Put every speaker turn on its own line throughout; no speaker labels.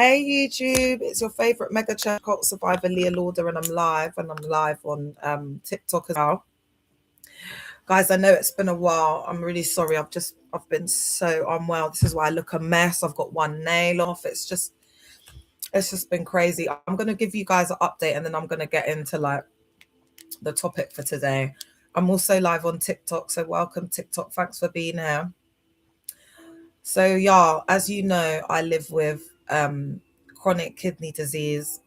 Hey YouTube, it's your favorite mega church cult survivor Leah Lauder, and I'm live on TikTok as well. Guys, I know it's been a while. I'm really sorry. I've been so unwell. This is why I look a mess. I've got one nail off. It's just been crazy. I'm gonna give you guys an update and then I'm gonna get into like the topic for today. I'm also live on TikTok, so welcome TikTok. Thanks for being here. So y'all, as you know, I live with chronic kidney disease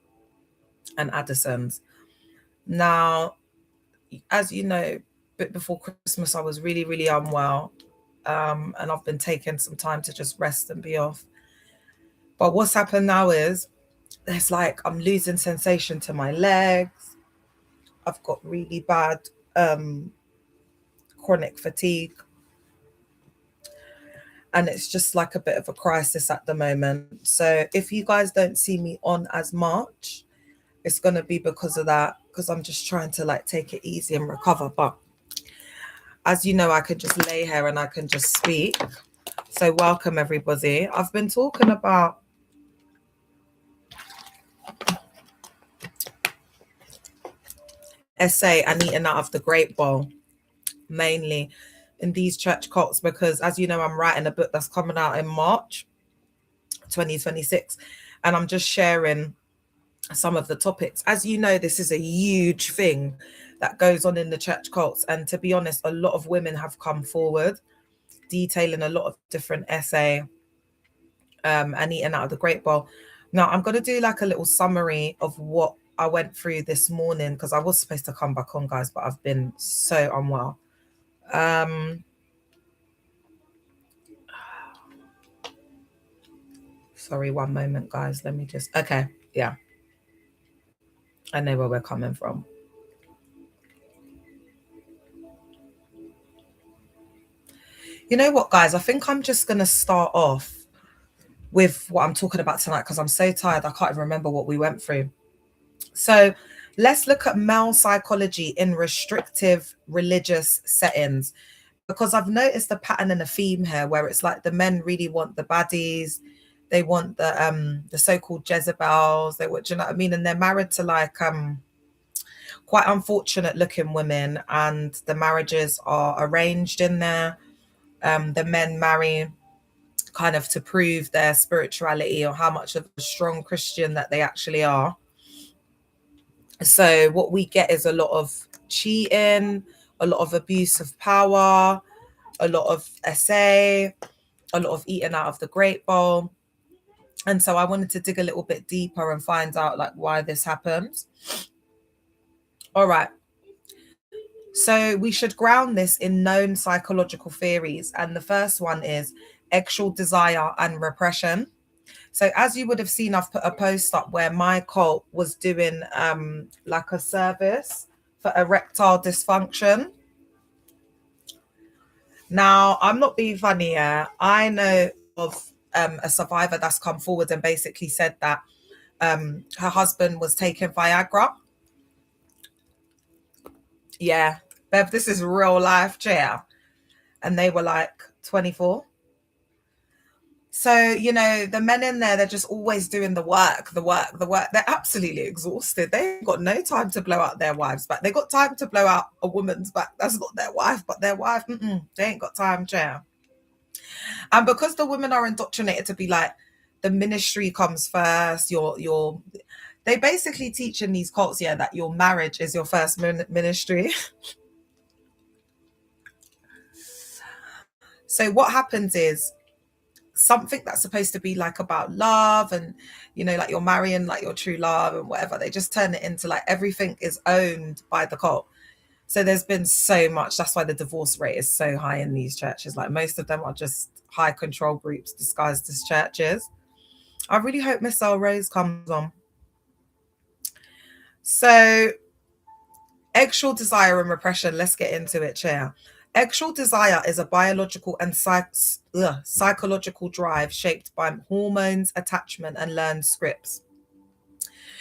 and Addison's. Now, as you know, a bit before Christmas, I was really, really unwell. And I've been taking some time to just rest and be off. But what's happened now is it's like I'm losing sensation to my legs. I've got really bad chronic fatigue. And it's just like a bit of a crisis at the moment. So if you guys don't see me on as much, it's going to be because of that, because I'm just trying to like take it easy and recover. But as you know, I can just lay here and I can just speak. So welcome everybody. I've been talking about essay and eating out of the great bowl, mainly in these church cults, because as you know, I'm writing a book that's coming out in March 2026, and I'm just sharing some of the topics. As you know, this is a huge thing that goes on in the church cults, and to be honest, a lot of women have come forward detailing a lot of different essay and eating out of the great bowl. Now I'm going to do like a little summary of what I went through this morning, because I was supposed to come back on, guys, but I've been so unwell. Sorry, one moment, guys. Let me just, okay, yeah. I know where we're coming from. You know what, guys? I think I'm just going to start off with what I'm talking about tonight, because I'm so tired. I can't even remember what we went through. So let's look at male psychology in restrictive religious settings, because I've noticed a pattern and a theme here where it's like the men really want the baddies. They want the so-called Jezebels. They want, you know what I mean? And they're married to like quite unfortunate looking women, and the marriages are arranged in there. The men marry kind of to prove their spirituality or how much of a strong Christian that they actually are. So what we get is a lot of cheating, a lot of abuse of power, a lot of essay, a lot of eating out of the great bowl. And so I wanted to dig a little bit deeper and find out like why this happens. All right. So we should ground this in known psychological theories. And the first one is sexual desire and repression. So as you would have seen, I've put a post up where my cult was doing like a service for erectile dysfunction. Now, I'm not being funny here. I know of a survivor that's come forward and basically said that her husband was taking Viagra. Yeah, Bev, this is real life, chair. And they were like 24. So, you know, the men in there, they're just always doing the work. They're absolutely exhausted. They've got no time to blow out their wives' back. They got time to blow out a woman's back. That's not their wife, but their wife, they ain't got time, chair. And because the women are indoctrinated to be like, the ministry comes first, they basically teach in these cults, yeah, that your marriage is your first ministry. So what happens is something that's supposed to be like about love and, you know, like you're marrying like your true love and whatever, they just turn it into like everything is owned by the cult. So there's been so much. That's why the divorce rate is so high in these churches. Like most of them are just high control groups disguised as churches. I really hope Miss El Rose comes on. So sexual desire and repression, let's get into it, chair. Sexual desire is a biological and psychological drive shaped by hormones, attachment, and learned scripts.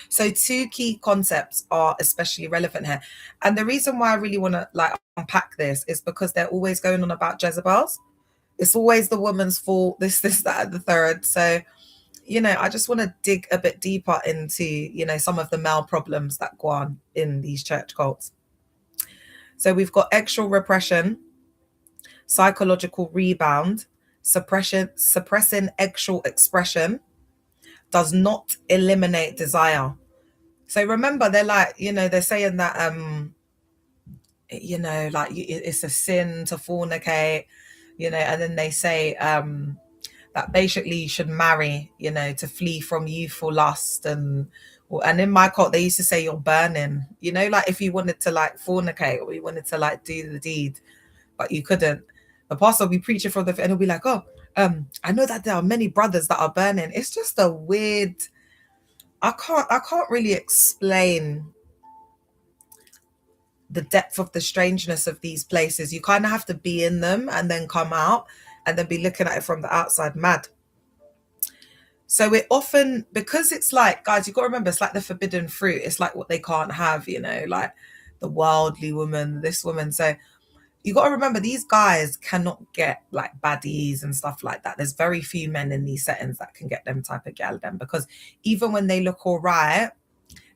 So two key concepts are especially relevant here. And the reason why I really want to like unpack this is because they're always going on about Jezebels. It's always the woman's fault, this, that, and the third. So I just want to dig a bit deeper into, some of the male problems that go on in these church cults. So we've got external repression, psychological rebound, suppressing external expression does not eliminate desire. So remember, they're like, they're saying that, like it's a sin to fornicate, and then they say that basically you should marry, to flee from youthful lust. And in my cult, they used to say you're burning, like if you wanted to like fornicate or you wanted to like do the deed, but you couldn't. The pastor will be preaching from and he'll be like, oh, I know that there are many brothers that are burning. It's just a weird, I can't really explain the depth of the strangeness of these places. You kind of have to be in them and then come out and then be looking at it from the outside, mad. So it often, because it's like, guys, you've got to remember, it's like the forbidden fruit. It's like what they can't have, like the worldly woman, this woman. So you got to remember, these guys cannot get like baddies and stuff like that. There's very few men in these settings that can get them type of gal them, because even when they look all right,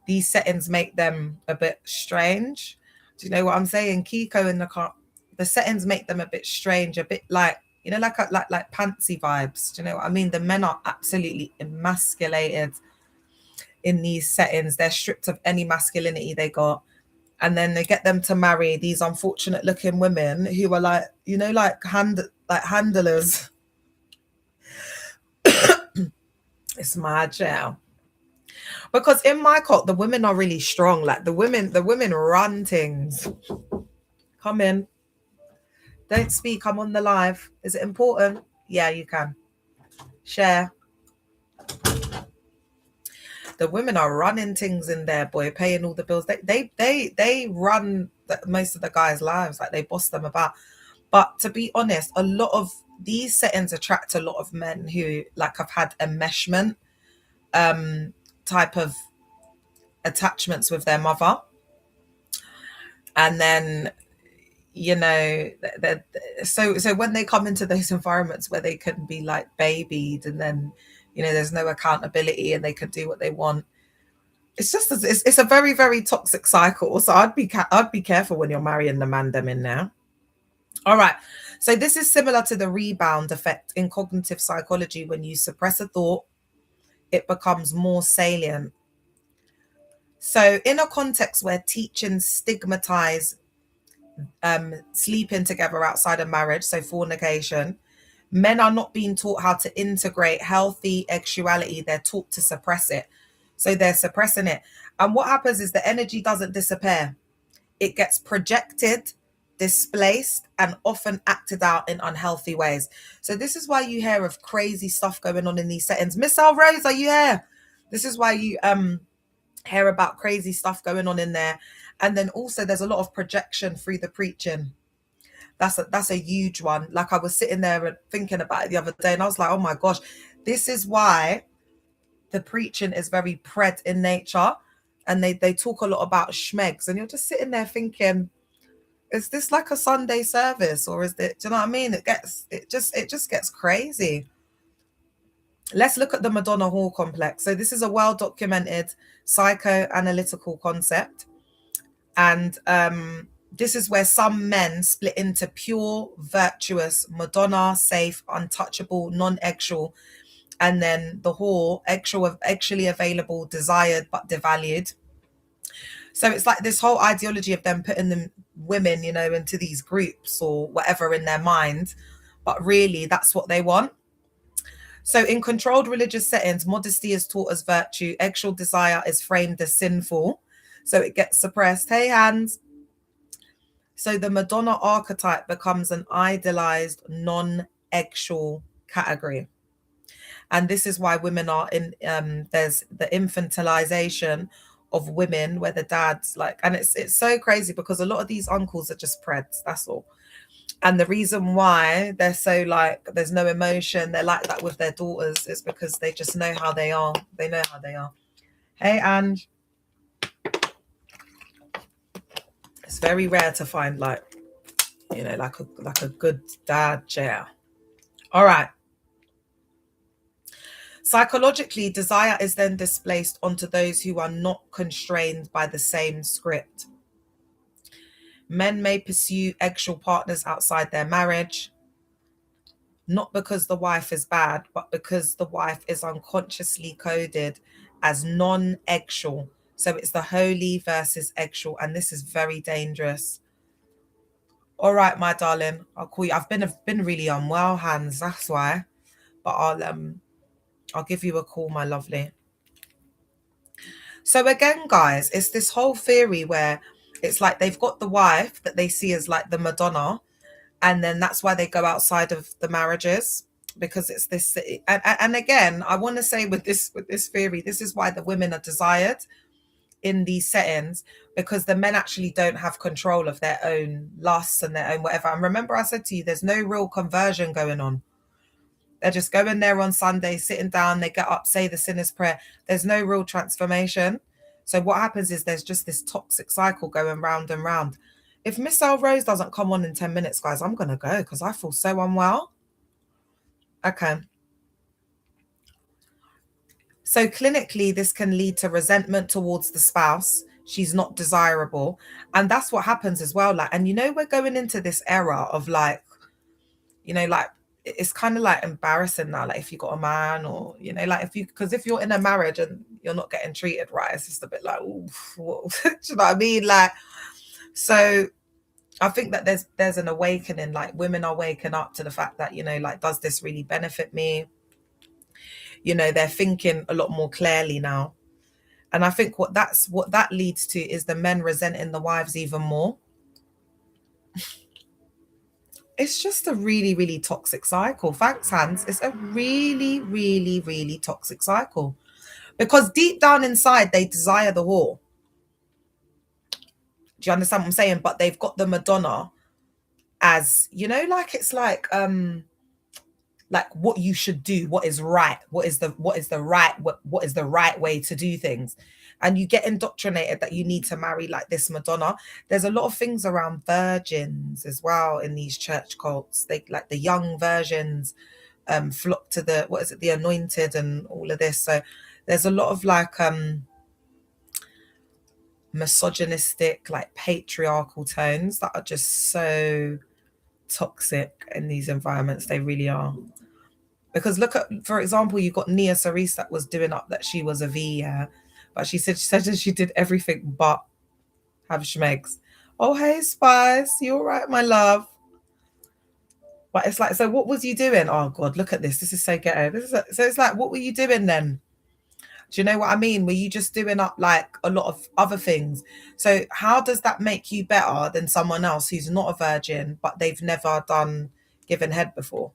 these settings make them a bit strange. Do you know what I'm saying? Kiko in the settings make them a bit strange, a bit like, like pantsy vibes. Do you know what I mean? The men are absolutely emasculated in these settings. They're stripped of any masculinity they got. And then they get them to marry these unfortunate looking women who are like, like handlers. It's mad, yeah. Because in my cult, the women are really strong. Like the women run things. Come in. Don't speak. I'm on the live. Is it important? Yeah, you can. Share. The women are running things in there, boy, paying all the bills. They run most of the guys' lives. Like they boss them about. But to be honest, a lot of these settings attract a lot of men who like have had enmeshment type of attachments with their mother. And then, so when they come into those environments where they can be like babied and then, there's no accountability and they can do what they want. It's just, it's a very, very toxic cycle. So I'd be careful when you're marrying the man them in there. All right. So this is similar to the rebound effect in cognitive psychology. When you suppress a thought, it becomes more salient. So in a context where teachings stigmatize sleeping together outside of marriage, so fornication, men are not being taught how to integrate healthy sexuality. They're taught to suppress it. So they're suppressing it. And what happens is the energy doesn't disappear. It gets projected, displaced, and often acted out in unhealthy ways. So this is why you hear of crazy stuff going on in these settings. Miss Al Rose, are you here? This is why you hear about crazy stuff going on in there. And then also there's a lot of projection through the preaching. That's a huge one. Like I was sitting there and thinking about it the other day and I was like, oh my gosh, this is why the preaching is very pred in nature. And they talk a lot about schmegs, and you're just sitting there thinking, is this like a Sunday service, or is it, do you know what I mean? It just gets crazy. Let's look at the Madonna Hall complex. So this is a well-documented psychoanalytical concept. And this is where some men split into pure, virtuous, Madonna, safe, untouchable, non-actual, and then the whore, actually available, desired, but devalued. So it's like this whole ideology of them putting them women, into these groups or whatever in their mind. But really, that's what they want. So in controlled religious settings, modesty is taught as virtue. Actual desire is framed as sinful. So it gets suppressed. Hey, hands. So the Madonna archetype becomes an idolized, non-actual category. And this is why women are in, there's the infantilization of women where the dads like, and it's so crazy because a lot of these uncles are just preds, that's all. And the reason why they're so like, there's no emotion, they're like that with their daughters, is because they just know how they are. They know how they are. Hey, Ange. It's very rare to find like a good dad chair. All right. Psychologically, desire is then displaced onto those who are not constrained by the same script. Men may pursue eggshell partners outside their marriage, not because the wife is bad, but because the wife is unconsciously coded as non-eggshell. So it's the holy versus eggshell, and this is very dangerous. All right, my darling, I'll call you. I've been really unwell, Hans. That's why. But I'll give you a call, my lovely. So again, guys, it's this whole theory where it's like they've got the wife that they see as like the Madonna, and then that's why they go outside of the marriages, because it's this. And again, I want to say with this theory, this is why the women are desired in these settings, because the men actually don't have control of their own lusts and their own whatever. And remember, I said to you, there's no real conversion going on. They're just going there on Sunday, sitting down, they get up, say the sinner's prayer. There's no real transformation. So what happens is there's just this toxic cycle going round and round. If Miss L Rose doesn't come on in 10 minutes, guys, I'm going to go because I feel so unwell. Okay. So clinically, this can lead to resentment towards the spouse. She's not desirable. And that's what happens as well. Like, and you know, we're going into this era of like, you know, like, it's kind of like embarrassing now, like if you got a man, or you know, like if you're in a marriage and you're not getting treated right, it's just a bit like, oof, do you know what I mean? Like, so I think that there's an awakening, like women are waking up to the fact that, you know, like, does this really benefit me? You know, they're thinking a lot more clearly now. And I think what that leads to is the men resenting the wives even more. It's just a really, really toxic cycle. Thanks, Hans. It's a really, really, really toxic cycle. Because deep down inside, they desire the whore. Do you understand what I'm saying? But they've got the Madonna as, you know, like it's like what you should do, what is right, what is the right way to do things. And you get indoctrinated that you need to marry like this Madonna. There's a lot of things around virgins as well in these church cults. They like the young virgins flock to the anointed and all of this. So there's a lot of like misogynistic, like patriarchal tones that are just so toxic in these environments. They really are. Because look at, for example, you got Nia Cerise that was doing up that she was a V, yeah, but she said she did everything but have schmegs. Oh, hey, Spice, you all right, my love? But it's like, so what was you doing? Oh God, look at this. This is so ghetto. So it's like, what were you doing then? Do you know what I mean? Were you just doing up like a lot of other things? So how does that make you better than someone else who's not a virgin, but they've never given head before?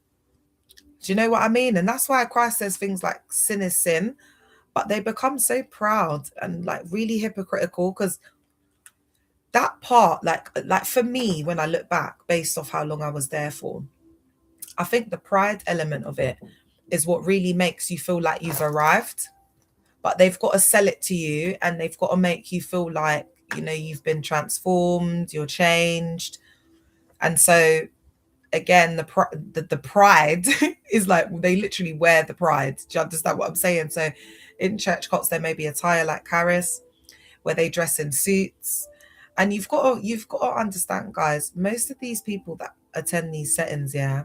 Do you know what I mean? And that's why Christ says things like sin is sin, but they become so proud and like really hypocritical, because that part, like for me, when I look back based off how long I was there for, I think the pride element of it is what really makes you feel like you've arrived. But they've got to sell it to you, and they've got to make you feel like, you know, you've been transformed, you're changed. And so again, the pride is like, they literally wear the pride. Do you understand what I'm saying? So in church cults, there may be attire like Charis, where they dress in suits. And you've got to understand, guys, most of these people that attend these settings, yeah,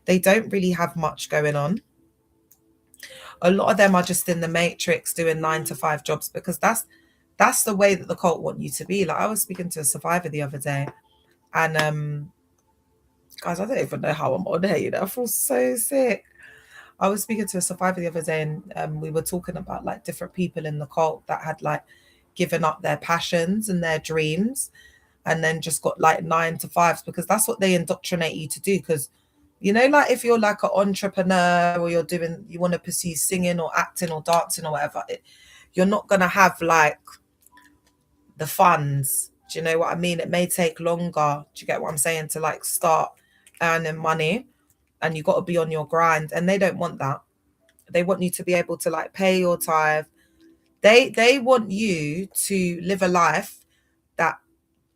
they don't really have much going on. A lot of them are just in the matrix doing 9-to-5 jobs, because that's the way that the cult want you to be. Like, I was speaking to a survivor the other day, and guys, I don't even know how I'm on here, you know, I feel so sick. I was speaking to a survivor the other day, and we were talking about like different people in the cult that had like given up their passions and their dreams, and then just got like 9-to-5s, because that's what they indoctrinate you to do. Because, you know, like if you're like an entrepreneur, or you want to pursue singing or acting or dancing or whatever, you're not going to have like the funds. Do you know what I mean? It may take longer. Do you get what I'm saying? To like start earning money, and you got to be on your grind. And they don't want that. They want you to be able to like pay your tithe. They want you to live a life that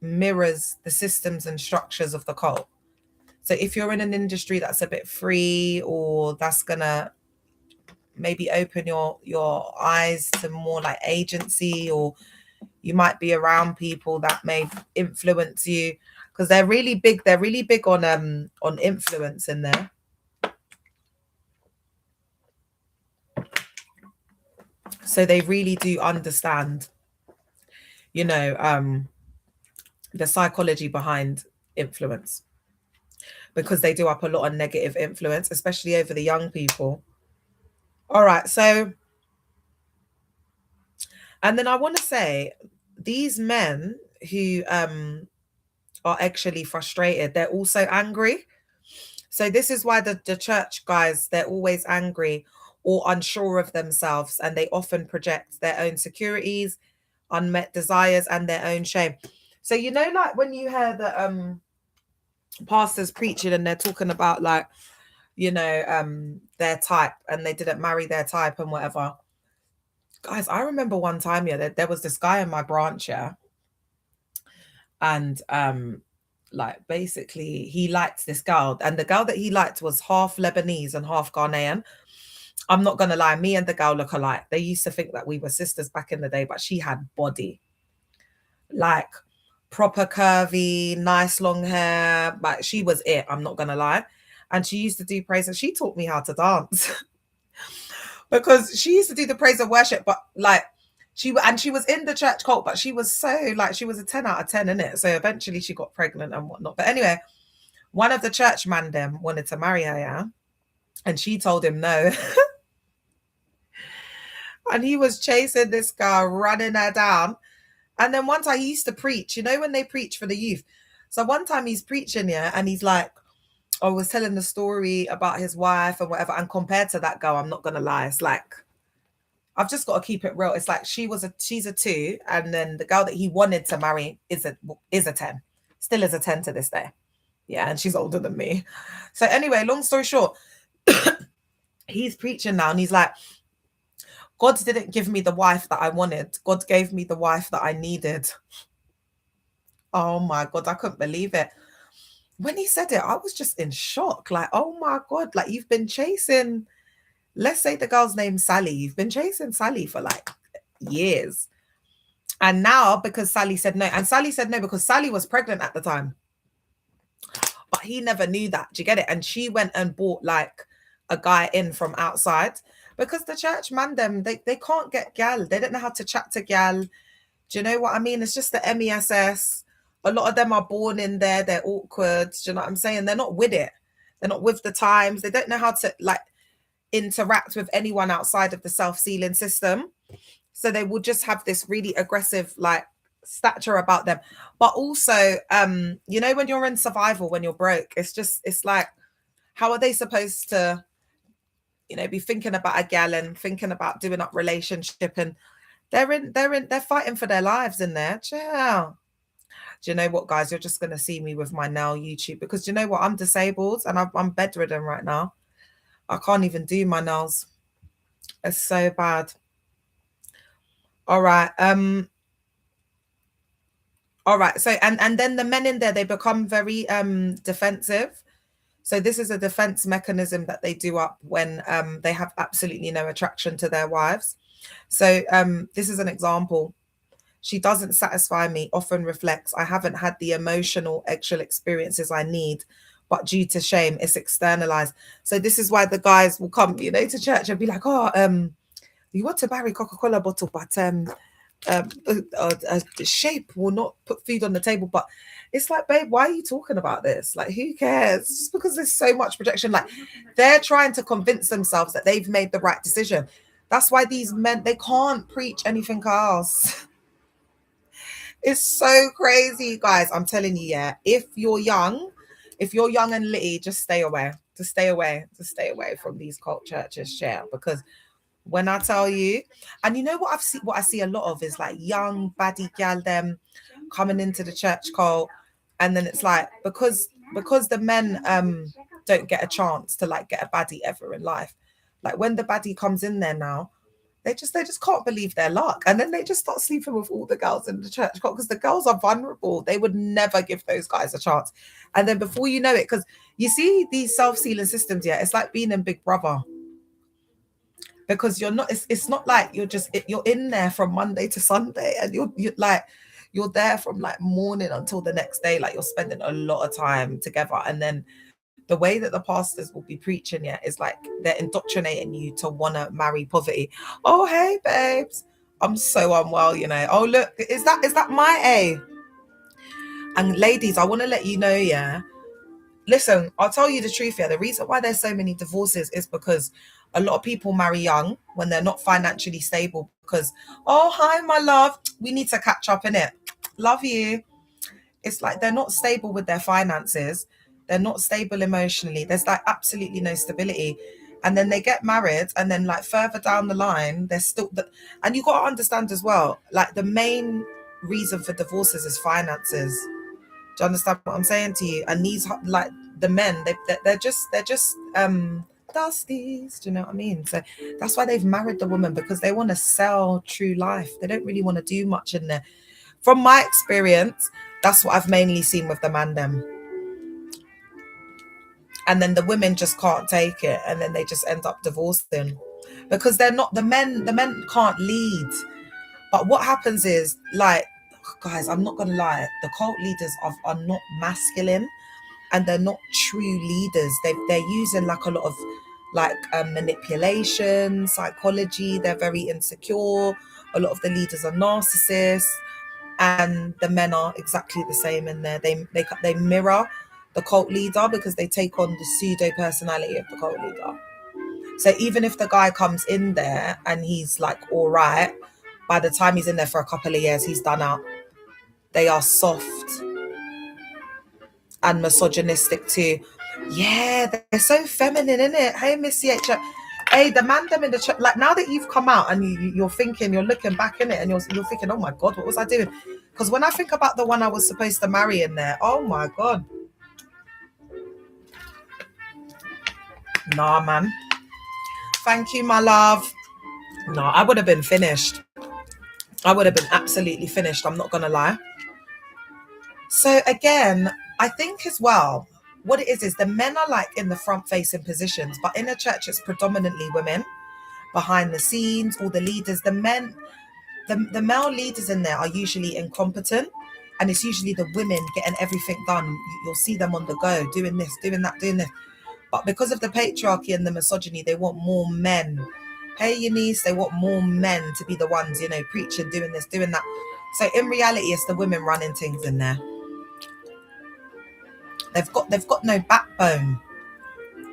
mirrors the systems and structures of the cult. So if you're in an industry that's a bit free, or that's gonna maybe open your eyes to more like agency, or you might be around people that may influence you, because they're really big on influence in there. So they really do understand, you know, the psychology behind influence, because they do up a lot of negative influence, especially over the young people. All right, so, and then I want to say, these men who are actually frustrated, they're also angry. So this is why the church guys, they're always angry or unsure of themselves, and they often project their own insecurities, unmet desires, and their own shame. So, you know, like when you hear the pastors preaching and they're talking about, like, you know, their type, and they didn't marry their type and whatever. Guys, I remember one time, yeah, there was this guy in my branch, yeah, and like basically he liked this girl, and the girl that he liked was half Lebanese and half Ghanaian. I'm not gonna lie, me and the girl look alike. They used to think that we were sisters back in the day, but she had body, like proper curvy, nice long hair. But she was it, I'm not gonna lie. And she used to do praise, and she taught me how to dance. Because she used to do the praise and worship, but like she was in the church cult, but she was so like, she was a 10 out of 10 in it. So eventually she got pregnant and whatnot. But anyway, one of the church man them wanted to marry her, yeah, and she told him no. And he was chasing this girl, running her down. And then one time he used to preach, you know, when they preach for the youth. So one time he's preaching, yeah, and he's like, I was telling the story about his wife and whatever. And compared to that girl, I'm not gonna lie, it's like, I've just got to keep it real. It's like she's a 2, and then the girl that he wanted to marry is a 10. Still is a 10 to this day. Yeah, and she's older than me. So anyway, long story short, he's preaching now, and he's like, God didn't give me the wife that I wanted. God gave me the wife that I needed. Oh my God, I couldn't believe it. When he said it, I was just in shock. Like, oh my God, like you've been chasing, let's say the girl's name's Sally. You've been chasing Sally for like years. And now, because Sally said no, and Sally said no because Sally was pregnant at the time. But he never knew that. Do you get it? And she went and bought like a guy in from outside, because the church man them, they can't get gal. They don't know how to chat to gal. Do you know what I mean? It's just the MESS. A lot of them are born in there. They're awkward. Do you know what I'm saying? They're not with it. They're not with the times. They don't know how to like interact with anyone outside of the self-sealing system. So they will just have this really aggressive like stature about them. But also, you know, when you're in survival, when you're broke, it's like, how are they supposed to, you know, be thinking about a gal and thinking about doing up relationship, and they're fighting for their lives in there. Ciao. Do you know what, guys? You're just gonna see me with my nail YouTube, because do you know what? I'm disabled and I'm bedridden right now. I can't even do my nails. It's so bad. All right. All right. So and then the men in there, they become very defensive. So this is a defense mechanism that they do up when they have absolutely no attraction to their wives. So this is an example. She doesn't satisfy me, often reflects, I haven't had the emotional actual experiences I need, but due to shame, it's externalized. So this is why the guys will come, you know, to church and be like, oh, you want to marry Coca-Cola bottle, but the shape will not put food on the table. But it's like, babe, why are you talking about this? Like, who cares? Just because there's so much projection. Like, they're trying to convince themselves that they've made the right decision. That's why these men, they can't preach anything else. It's so crazy, guys. I'm telling you, yeah. If you're young and litty, just stay away. Just stay away. Just stay away from these cult churches, yeah. Because when I tell you, and you know what I see a lot of is like young baddie gal them coming into the church cult, and then it's like, because the men don't get a chance to like get a baddie ever in life. Like when the baddie comes in there now, they just can't believe their luck, and then they just start sleeping with all the girls in the church cult, because the girls are vulnerable. They would never give those guys a chance, and then before you know it, because you see these self-sealing systems, yeah, it's like being in Big Brother. because you're not, it's not like you're in there from Monday to Sunday, and you're like, you're there from like morning until the next day. Like, you're spending a lot of time together. And then the way that the pastors will be preaching is like they're indoctrinating you to want to marry poverty. Oh, hey babes, I'm so unwell, oh look, is that my A? And ladies, I want to let you know, listen, I'll tell you the truth here. The reason why there's so many divorces is because a lot of people marry young when they're not financially stable, because, oh, hi, my love, we need to catch up in it. Love you. It's like they're not stable with their finances. They're not stable emotionally. There's like absolutely no stability. And then they get married, and then like further down the line, they're still, and you got to understand as well, like the main reason for divorces is finances. Do you understand what I'm saying to you? And these, like the men, they're just dusties. Do you know what I mean? So that's why they've married the woman, because they want to sell true life. They don't really want to do much in there. From my experience, that's what I've mainly seen with the man them. And then the women just can't take it, and then they just end up divorcing, because they're not, the men can't lead. But what happens is, like, guys, I'm not gonna lie, the cult leaders are not masculine, and they're not true leaders. They're using like a lot of like manipulation, psychology. They're very insecure. A lot of the leaders are narcissists, and the men are exactly the same in there. They mirror the cult leader, because they take on the pseudo personality of the cult leader. So even if the guy comes in there and he's like all right, by the time he's in there for a couple of years, he's done out. They are soft and misogynistic too. Yeah, they're so feminine, innit? Hey, Miss CH. Hey, the man them in the like, now that you've come out and you're thinking, you're looking back in it, and you're thinking, oh my God, what was I doing? Because when I think about the one I was supposed to marry in there, oh my God. Nah, man. Thank you, my love. No, I would have been finished. I would have been absolutely finished. I'm not going to lie. So again, I think as well, what it is the men are like in the front facing positions, but in a church, it's predominantly women behind the scenes, all the leaders. The men, the male leaders in there are usually incompetent, and it's usually the women getting everything done. You'll see them on the go, doing this, doing that, doing this. But because of the patriarchy and the misogyny, they want more men. Hey, Eunice, they want more men to be the ones, preaching, doing this, doing that. So in reality, it's the women running things in there. They've got no backbone.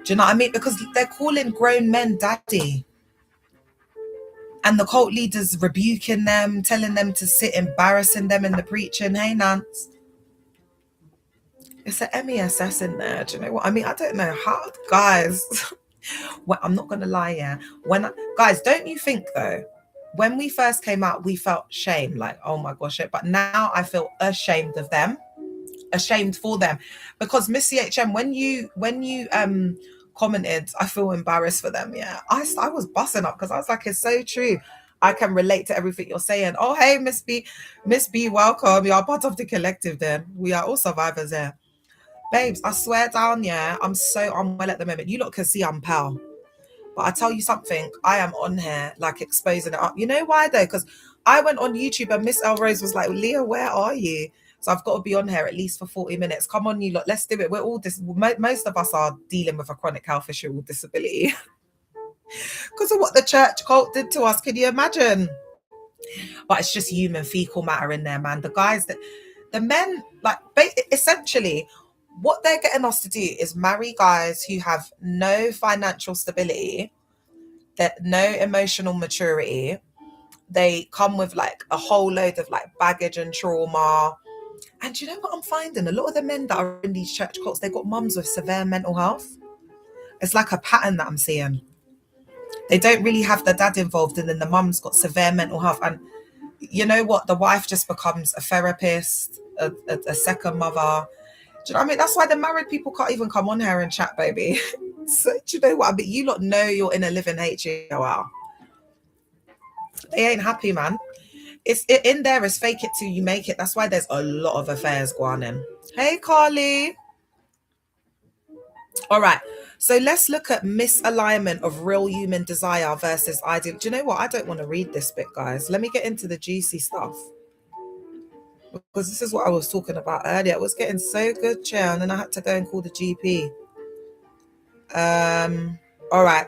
Do you know what I mean? Because they're calling grown men daddy. And the cult leaders rebuking them, telling them to sit, embarrassing them in the preaching. Hey, Nance. It's an MESS in there. Do you know what I mean? I don't know how, guys. Well, I'm not going to lie, yeah. Guys, don't you think, though, when we first came out, we felt shame, like, oh my gosh, but now I feel ashamed of them. Ashamed for them, because Miss CHM, when you commented, I feel embarrassed for them. Yeah, I was busting up, because I was like, it's so true. I can relate to everything you're saying. Oh, hey, Miss B, welcome. You are part of the collective. Then we are all survivors there, babes. I swear down, yeah, I'm so unwell at the moment. You lot can see I'm pale, but I tell you something, I am on here like exposing it up. You know why though? Because I went on YouTube and Miss Elrose was like, Leah, where are you? So I've got to be on here at least for 40 minutes. Come on, you lot, let's do it. We're all most of us are dealing with a chronic health issue or disability because of what the church cult did to us. Can you imagine? But it's just human fecal matter in there, man. The guys the men, like, essentially, what they're getting us to do is marry guys who have no financial stability, that no emotional maturity. They come with like a whole load of like baggage and trauma. And you know what I'm finding? A lot of the men that are in these church cults, they've got mums with severe mental health. It's like a pattern that I'm seeing. They don't really have the dad involved, and then the mum's got severe mental health. And you know what? The wife just becomes a therapist, a second mother. Do you know what I mean? That's why the married people can't even come on here and chat, baby. So, do you know what I mean? You lot know you're in a living HEOR. They ain't happy, man. In there is fake it till you make it. That's why there's a lot of affairs going on. Hey, Carly. All right. So let's look at misalignment of real human desire versus ideal. Do you know what? I don't want to read this bit, guys. Let me get into the juicy stuff, because this is what I was talking about earlier. It was getting so good, chair, and then I had to go and call the GP. All right.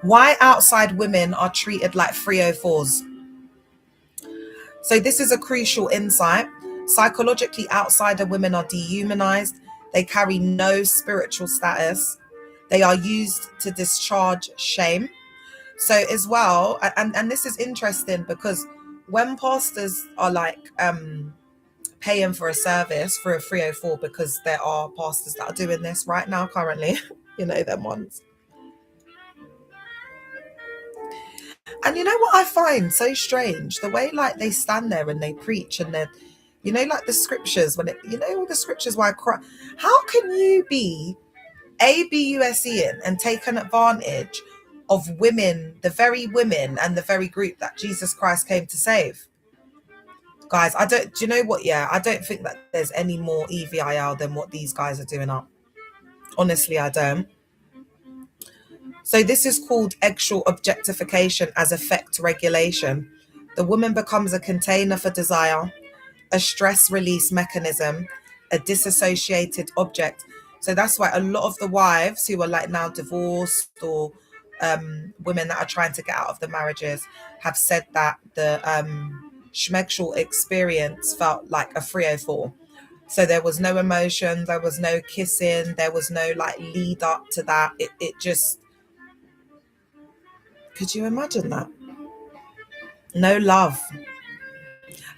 Why outside women are treated like 304s. So this is a crucial insight. Psychologically, outsider women are dehumanized. They carry no spiritual status. They are used to discharge shame. So as well, and this is interesting, because when pastors are like paying for a service for a 304, because there are pastors that are doing this right now currently, you know, them ones. And you know what I find so strange? The way like they stand there and they preach, and they're, you know, like the scriptures, when it, you know, all the scriptures why I cry. How can you be ABUSEing and take an advantage of women, the very women and the very group that Jesus Christ came to save? Guys, do you know what? Yeah, I don't think that there's any more EVIL than what these guys are doing up. Honestly, I don't. So this is called eggshell objectification as effect regulation. The woman becomes a container for desire, a stress release mechanism, a disassociated object. So that's why a lot of the wives who are like now divorced, or women that are trying to get out of the marriages, have said that the schmegshal experience felt like a 304. So there was no emotion, there was no kissing, there was no like lead up to that. It just, could you imagine that? No love.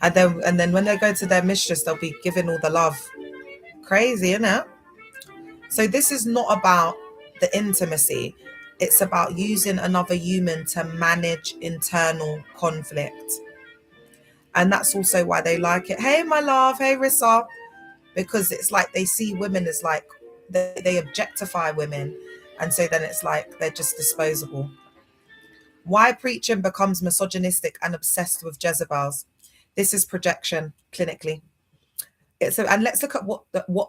And then when they go to their mistress, they'll be giving all the love. Crazy, isn't it? So this is not about the intimacy. It's about using another human to manage internal conflict. And that's also why they like it. Hey, my love. Hey, Rissa. Because it's like they see women as like, they objectify women. And so then it's like they're just disposable. Why preaching becomes misogynistic and obsessed with Jezebels. This is projection clinically. And let's look at what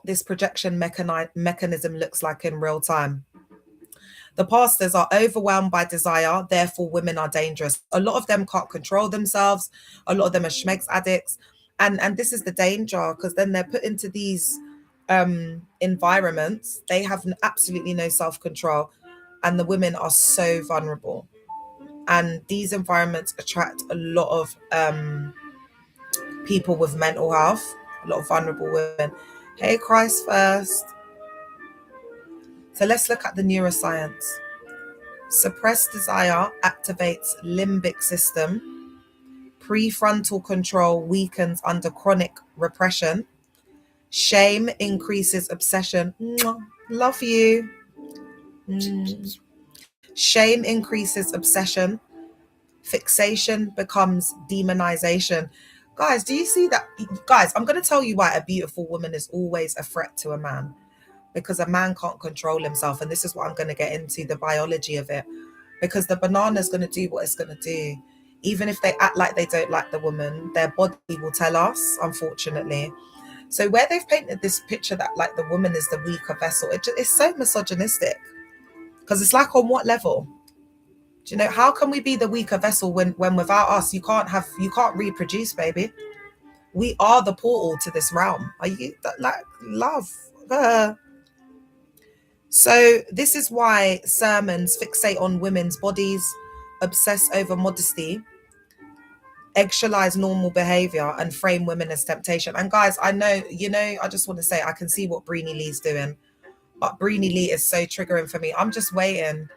this projection mechanism looks like in real time. The pastors are overwhelmed by desire, therefore women are dangerous. A lot of them can't control themselves. A lot of them are schmegs addicts. And this is the danger, because then they're put into these environments. They have absolutely no self-control, and the women are so vulnerable. And these environments attract a lot of people with mental health, a lot of vulnerable women. Hey, Christ first. So let's look at the neuroscience. Suppressed desire activates limbic system. Prefrontal control weakens under chronic repression. Shame increases obsession. Love you. Shame increases obsession. Fixation becomes demonization. Guys, do you see that? Guys, I'm going to tell you why a beautiful woman is always a threat to a man. Because a man can't control himself. And this is what I'm going to get into, the biology of it. Because the banana is going to do what it's going to do. Even if they act like they don't like the woman, their body will tell us, unfortunately. So where they've painted this picture that like the woman is the weaker vessel, it's so misogynistic. Because it's like, on what level? Do you know, how can we be the weaker vessel when without us you can't reproduce, baby? We are the portal to this realm. Are you like love? So this is why sermons fixate on women's bodies, obsess over modesty, eggshellize normal behavior, and frame women as temptation. And guys, I know, you know, I just want to say I can see what Breenie Lee's doing, but Breenie Lee is so triggering for me. I'm just waiting.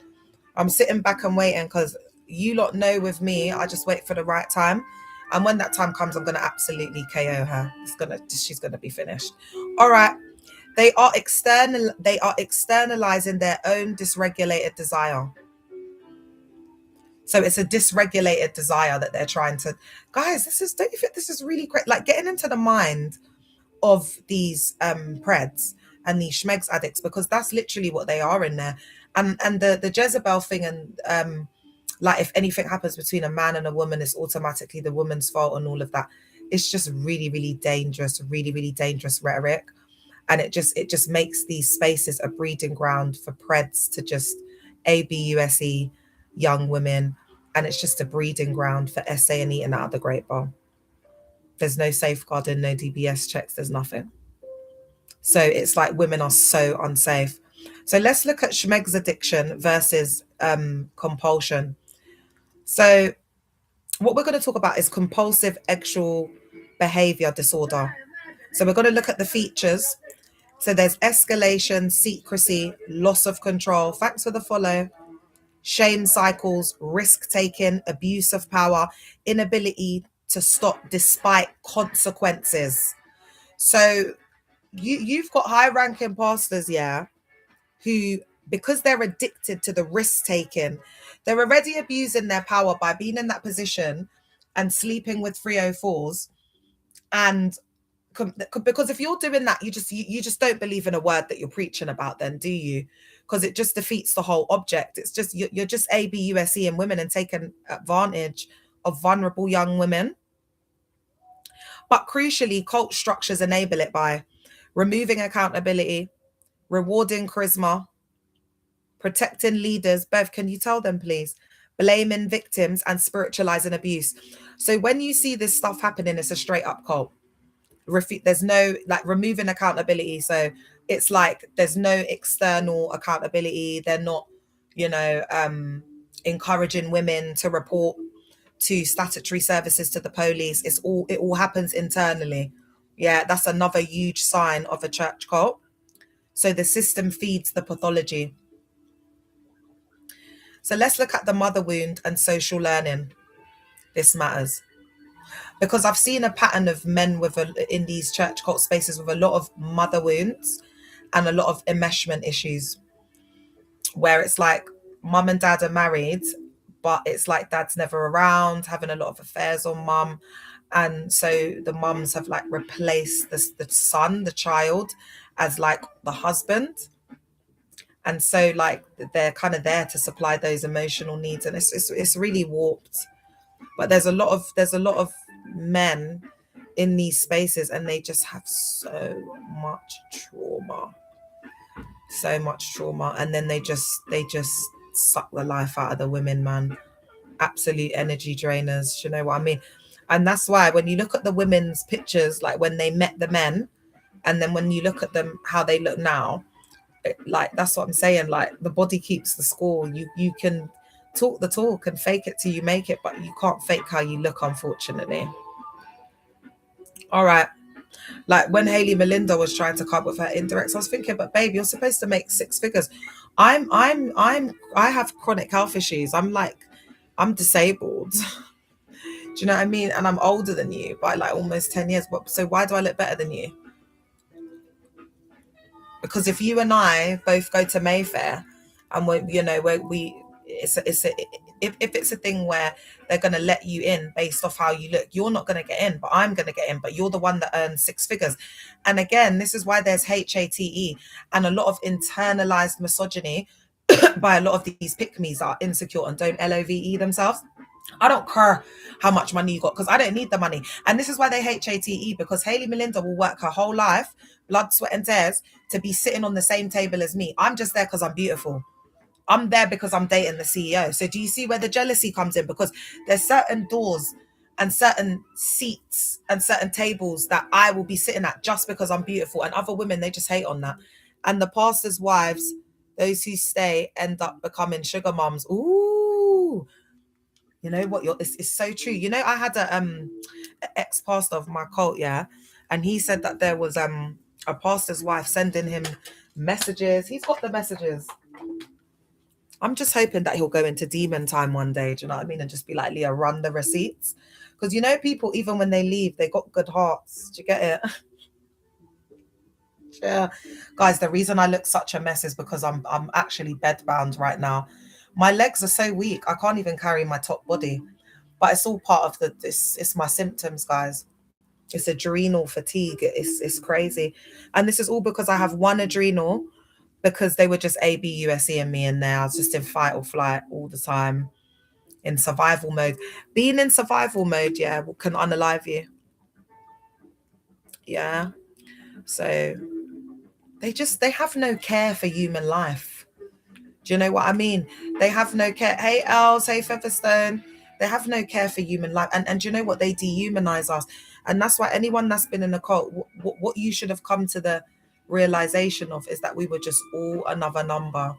I'm sitting back and waiting, because you lot know with me, I just wait for the right time. And when that time comes, I'm going to absolutely KO her. She's going to be finished. All right. They are externalizing their own dysregulated desire. So it's a dysregulated desire that they're trying to, guys, don't you think this is really great? Like getting into the mind of these preds and these schmegs addicts, because that's literally what they are in there. And the Jezebel thing, and like if anything happens between a man and a woman, it's automatically the woman's fault and all of that. It's just really, really dangerous, really, really dangerous rhetoric. And it just makes these spaces a breeding ground for preds to just abuse young women, and it's just a breeding ground for SA and eating out of the great bar. There's no safeguarding, no DBS checks, there's nothing. So it's like women are so unsafe. So let's look at Schmeg's addiction versus compulsion. So what we're going to talk about is compulsive sexual behavior disorder. So we're going to look at the features. So there's escalation, secrecy, loss of control. Thanks for the follow. Shame cycles, risk taking, abuse of power, inability to stop despite consequences. So you've got high ranking pastors, yeah, who, because they're addicted to the risk taking, they're already abusing their power by being in that position and sleeping with 304s. And because if you're doing that, you just don't believe in a word that you're preaching about, then, do you? Because it just defeats the whole object. It's just you're just abusing women and taking advantage of vulnerable young women. But crucially, cult structures enable it by removing accountability, rewarding charisma, protecting leaders. Bev, can you tell them, please? Blaming victims and spiritualizing abuse. So when you see this stuff happening, it's a straight up cult. There's no, like, removing accountability. So it's like there's no external accountability. They're not, encouraging women to report to statutory services, to the police. It all happens internally. Yeah, that's another huge sign of a church cult. So the system feeds the pathology. So let's look at the mother wound and social learning. This matters because I've seen a pattern of men in these church cult spaces with a lot of mother wounds and a lot of enmeshment issues, where it's like mum and dad are married, but it's like dad's never around, having a lot of affairs on mum. And so the mums have like replaced the son, the child, as like the husband. And so like they're kind of there to supply those emotional needs. And it's really warped. But there's a lot of men in these spaces, and they just have so much trauma. And then they just suck the life out of the women, man. Absolute energy drainers. Do you know what I mean? And that's why when you look at the women's pictures, like when they met the men, and then when you look at them how they look now, like, that's what I'm saying, like, the body keeps the score. You can talk the talk and fake it till you make it, but you can't fake how you look, unfortunately. All right. Like when Hayley Melinda was trying to come up with her indirects, I was thinking, but babe, you're supposed to make 6 figures. I have chronic health issues. I'm disabled. Do you know what I mean? And I'm older than you by like almost 10 years. But so why do I look better than you? Because if you and I both go to Mayfair and if it's a thing where they're going to let you in based off how you look, you're not going to get in, but I'm going to get in. But you're the one that earns 6 figures. And again, this is why there's HATE and a lot of internalized misogyny by a lot of these pick-me's are insecure and don't LOVE themselves. I don't care how much money you got, because I don't need the money. And this is why they HATE, because Hayley Melinda will work her whole life, blood, sweat and tears, to be sitting on the same table as me. I'm just there because I'm beautiful. I'm there because I'm dating the CEO. So do you see where the jealousy comes in? Because there's certain doors and certain seats and certain tables that I will be sitting at just because I'm beautiful. And other women, they just hate on that. And the pastors' wives, those who stay, end up becoming sugar mums. Ooh. You know what? It's so true. You know, I had a ex-pastor of my cult, yeah, and he said that there was a pastor's wife sending him messages. He's got the messages. I'm just hoping that he'll go into demon time one day. Do you know what I mean? And just be like, Leah, run the receipts, because you know, people, even when they leave, they got good hearts. Do you get it? Yeah, guys. The reason I look such a mess is because I'm actually bedbound right now. My legs are so weak, I can't even carry my top body. But it's all part of it's my symptoms, guys. It's adrenal fatigue. It's crazy. And this is all because I have one adrenal, because they were just ABUSing me in there. I was just in fight or flight all the time, in survival mode. Being in survival mode, yeah, can unalive you. Yeah. So They have no care for human life. Do you know what I mean? They have no care. Hey, Els, hey, Featherstone. They have no care for human life. And do you know what? They dehumanize us. And that's why anyone that's been in a cult, what you should have come to the realization of is that we were just all another number.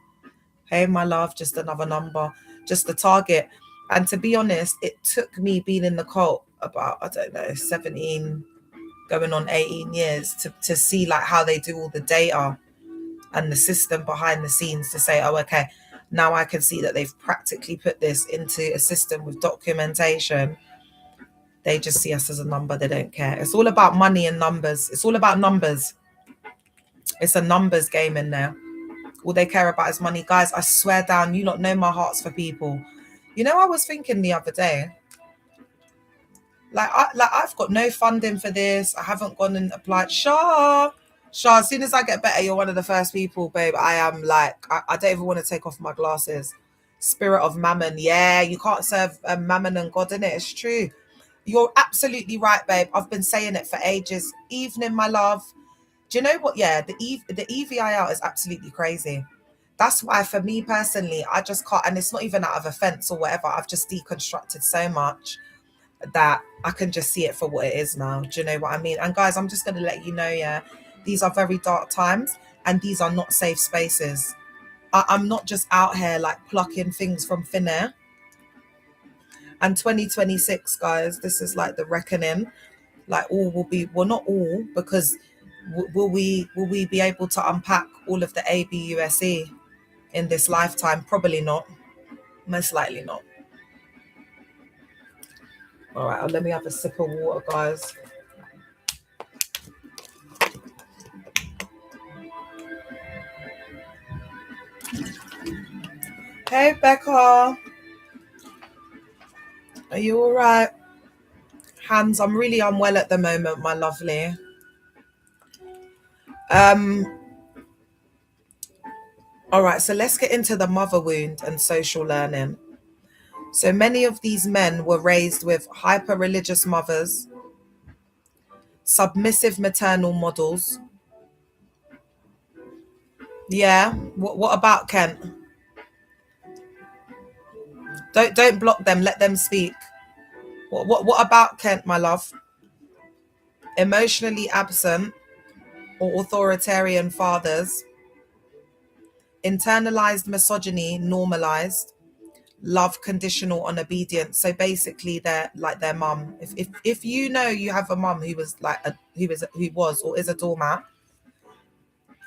Hey, my love, just another number, just a target. And to be honest, it took me being in the cult about, I don't know, 17, going on 18 years to see like how they do all the data and the system behind the scenes to say, oh, okay, now I can see that they've practically put this into a system with documentation. They just see us as a number. They don't care. It's all about money and numbers. It's all about numbers. It's a numbers game in there. All they care about is money. Guys, I swear down, you lot know my heart's for people. You know, I was thinking the other day, I've got no funding for this. I haven't gone and applied. Shaw, as soon as I get better, you're one of the first people, babe. I am like, I don't even want to take off my glasses. Spirit of mammon. Yeah, you can't serve mammon and God, innit? It's true. You're absolutely right, babe. I've been saying it for ages. Evening, my love. Do you know what? Yeah, the EVI out is absolutely crazy. That's why, for me personally, I just can't, and it's not even out of offense or whatever. I've just deconstructed so much that I can just see it for what it is now. Do you know what I mean? And guys, I'm just going to let you know, yeah, these are very dark times and these are not safe spaces. I'm not just out here like plucking things from thin air. And 2026, guys, this is like the reckoning. Like all will be, well, not all, because will we be able to unpack all of the ABUSE in this lifetime? Probably not. Most likely not. All right, let me have a sip of water, guys. Hey, Becca. Are you all right? Hands, I'm really unwell at the moment, my lovely. All right, so let's get into the mother wound and social learning. So many of these men were raised with hyper-religious mothers, submissive maternal models. Yeah, what about Kent? Don't block them, let them speak. What about Kent, my love? Emotionally absent or authoritarian fathers, internalized misogyny normalized, love conditional on obedience. So basically they're like their mum. If you know you have a mum who was like who was or is a doormat,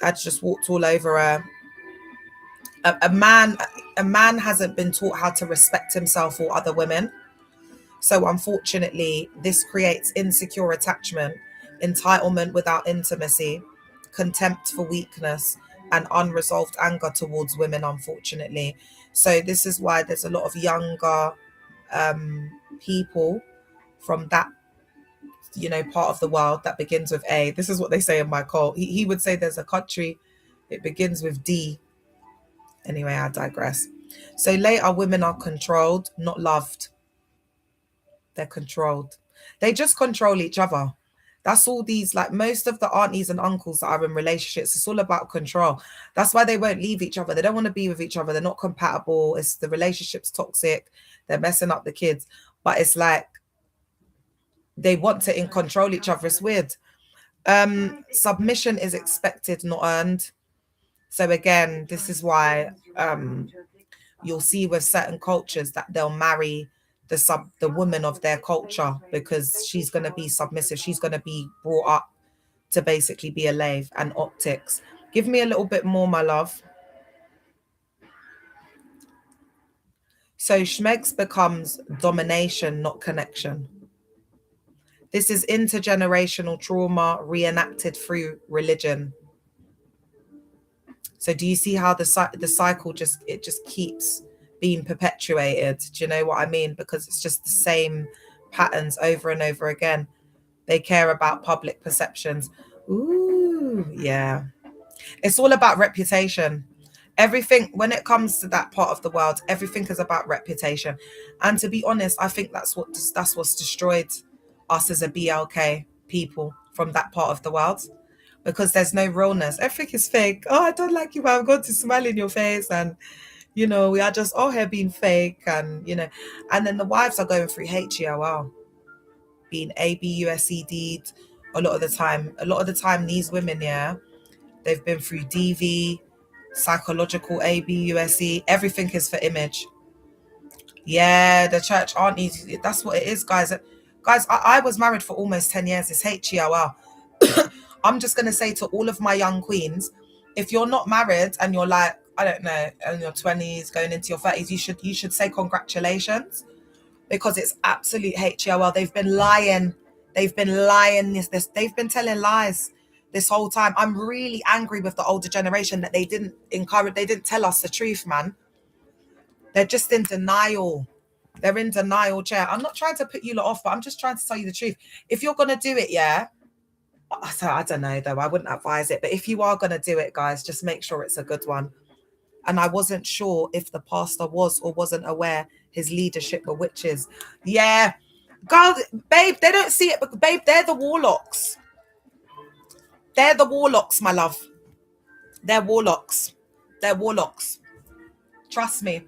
that's just walked all over her. A man hasn't been taught how to respect himself or other women. So unfortunately, this creates insecure attachment, entitlement without intimacy, contempt for weakness, and unresolved anger towards women, unfortunately. So this is why there's a lot of younger people from that, part of the world that begins with A. This is what they say in my call. He would say there's a country, it begins with D. Anyway, I digress. So later, women are controlled, not loved. They're controlled. They just control each other. That's all these, like most of the aunties and uncles that are in relationships, it's all about control. That's why they won't leave each other. They don't want to be with each other. They're not compatible. It's the relationship's toxic. They're messing up the kids. But it's like they want to control each other. It's weird. Submission is expected, not earned. So again, this is why you'll see with certain cultures that they'll marry the woman of their culture because she's going to be submissive. She's going to be brought up to basically be a slave. And optics. Give me a little bit more, my love. So Schmegs becomes domination, not connection. This is intergenerational trauma reenacted through religion. So do you see how the cycle just keeps being perpetuated? Do you know what I mean? Because it's just the same patterns over and over again. They care about public perceptions. Ooh, yeah. It's all about reputation. Everything, when it comes to that part of the world, everything is about reputation. And to be honest, I think that's what's destroyed us as a BLK people from that part of the world. because there's no realness. Everything is fake. Oh, I don't like you, but I'm going to smile in your face. And, we are just all here being fake. And then the wives are going through HELL, being ABUSED'd a lot of the time. A lot of the time, these women, yeah, they've been through DV, psychological ABUSE. Everything is for image. Yeah, the church aren't easy. That's what it is, guys. Guys, I was married for almost 10 years. It's HELL. I'm just going to say to all of my young queens, if you're not married and you're like, I don't know, in your 20s, going into your 30s, you should say congratulations, because it's absolute HELL. They've been lying. They've been lying. They've been telling lies this whole time. I'm really angry with the older generation that they didn't tell us the truth, man. They're just in denial. They're in denial, chair. I'm not trying to put you lot off, but I'm just trying to tell you the truth. If you're going to do it, yeah, I don't know, though. I wouldn't advise it. But if you are going to do it, guys, just make sure it's a good one. And I wasn't sure if the pastor was or wasn't aware his leadership were witches. Yeah. Girl, babe, they don't see it. But, babe, they're the warlocks. They're the warlocks, my love. They're warlocks. They're warlocks. Trust me.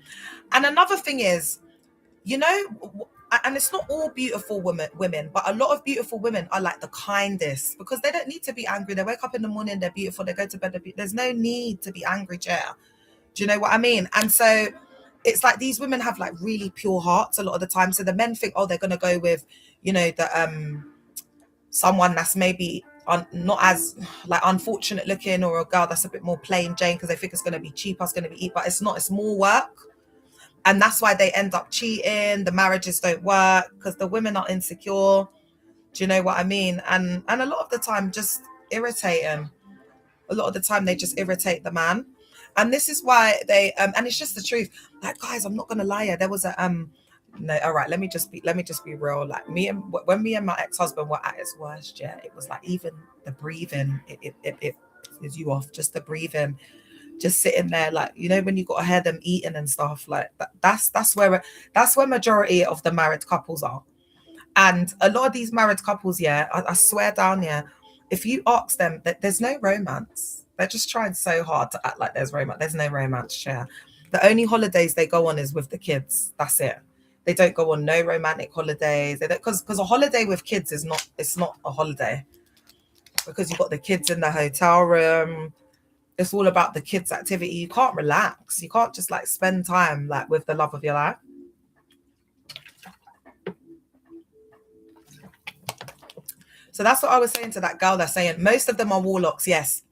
And another thing is, and it's not all beautiful women, but a lot of beautiful women are like the kindest, because they don't need to be angry. They wake up in the morning, they're beautiful, they go to bed, there's no need to be angry, chair. Do you know what I mean? And so it's like these women have like really pure hearts a lot of the time. So the men think, oh, they're going to go with, someone that's maybe not as like unfortunate looking, or a girl that's a bit more plain Jane, because they think it's going to be cheaper, it's going to be eat, but it's not. It's more work. And that's why they end up cheating. The marriages don't work because the women are insecure. Do you know what I mean? And a lot of the time just irritating. A lot of the time they just irritate the man. And this is why they and it's just the truth. Like, guys, I'm not gonna lie here. There was a no, all right, let me just be real. Like when me and my ex-husband were at its worst, yeah, it was like even the breathing, it is you off, just the breathing. Just sitting there, like, when you got to hear them eating and stuff, like that's where majority of the married couples are. And a lot of these married couples, yeah, I swear down, yeah, if you ask them, that there's no romance. They're just trying so hard to act like there's romance. There's no romance, yeah. The only holidays they go on is with the kids. That's it. They don't go on no romantic holidays. They don't, because a holiday with kids is not. It's not a holiday, because you've got the kids in the hotel room. It's all about the kids' activity. You can't relax. You can't just like spend time like with the love of your life. So that's what I was saying to that girl that's saying most of them are warlocks. Yes.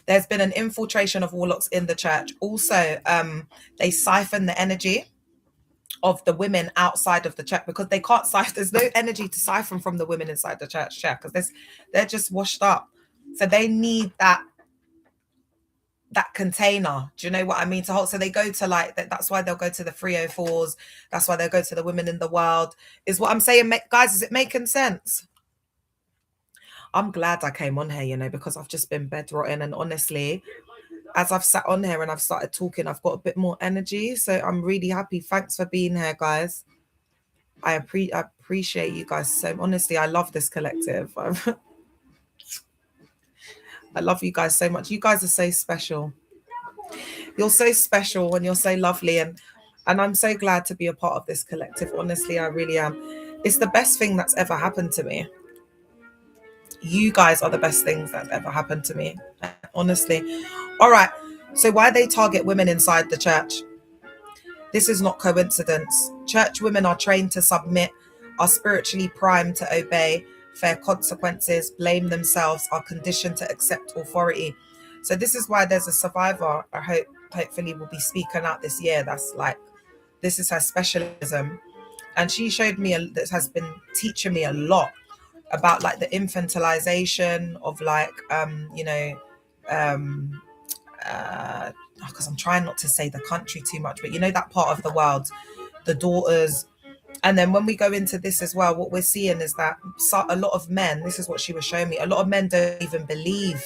There's been an infiltration of warlocks in the church. Also, they siphon the energy of the women outside of the church, because they can't siphon. There's no energy to siphon from the women inside the church, because they're just washed up. So they need that container. Do you know what I mean? To hold. So they go to like that's why they'll go to the 304s. That's why they'll go to the women in the world. Is what I'm saying, guys. Is it making sense? I'm glad I came on here, because I've just been bedrotting, and honestly, as I've sat on here and I've started talking, I've got a bit more energy. So I'm really happy. Thanks for being here, guys. I appreciate you guys so. Honestly, I love this collective. I love you guys so much. You guys are so special. You're so special and you're so lovely, and I'm so glad to be a part of this collective. Honestly, I really am. It's the best thing that's ever happened to me. You guys are the best things that's ever happened to me. Honestly. All right. So why they target women inside the church? This is not coincidence. Church women are trained to submit, are spiritually primed to obey, fear consequences, blame themselves, are conditioned to accept authority. So this is why there's a survivor, I hopefully will be speaking out this year. That's like, this is her specialism. And she showed me, that has been teaching me a lot about like the infantilization of like, because I'm trying not to say the country too much, but that part of the world, the daughters. And then when we go into this as well, what we're seeing is that a lot of men, this is what she was showing me, a lot of men don't even believe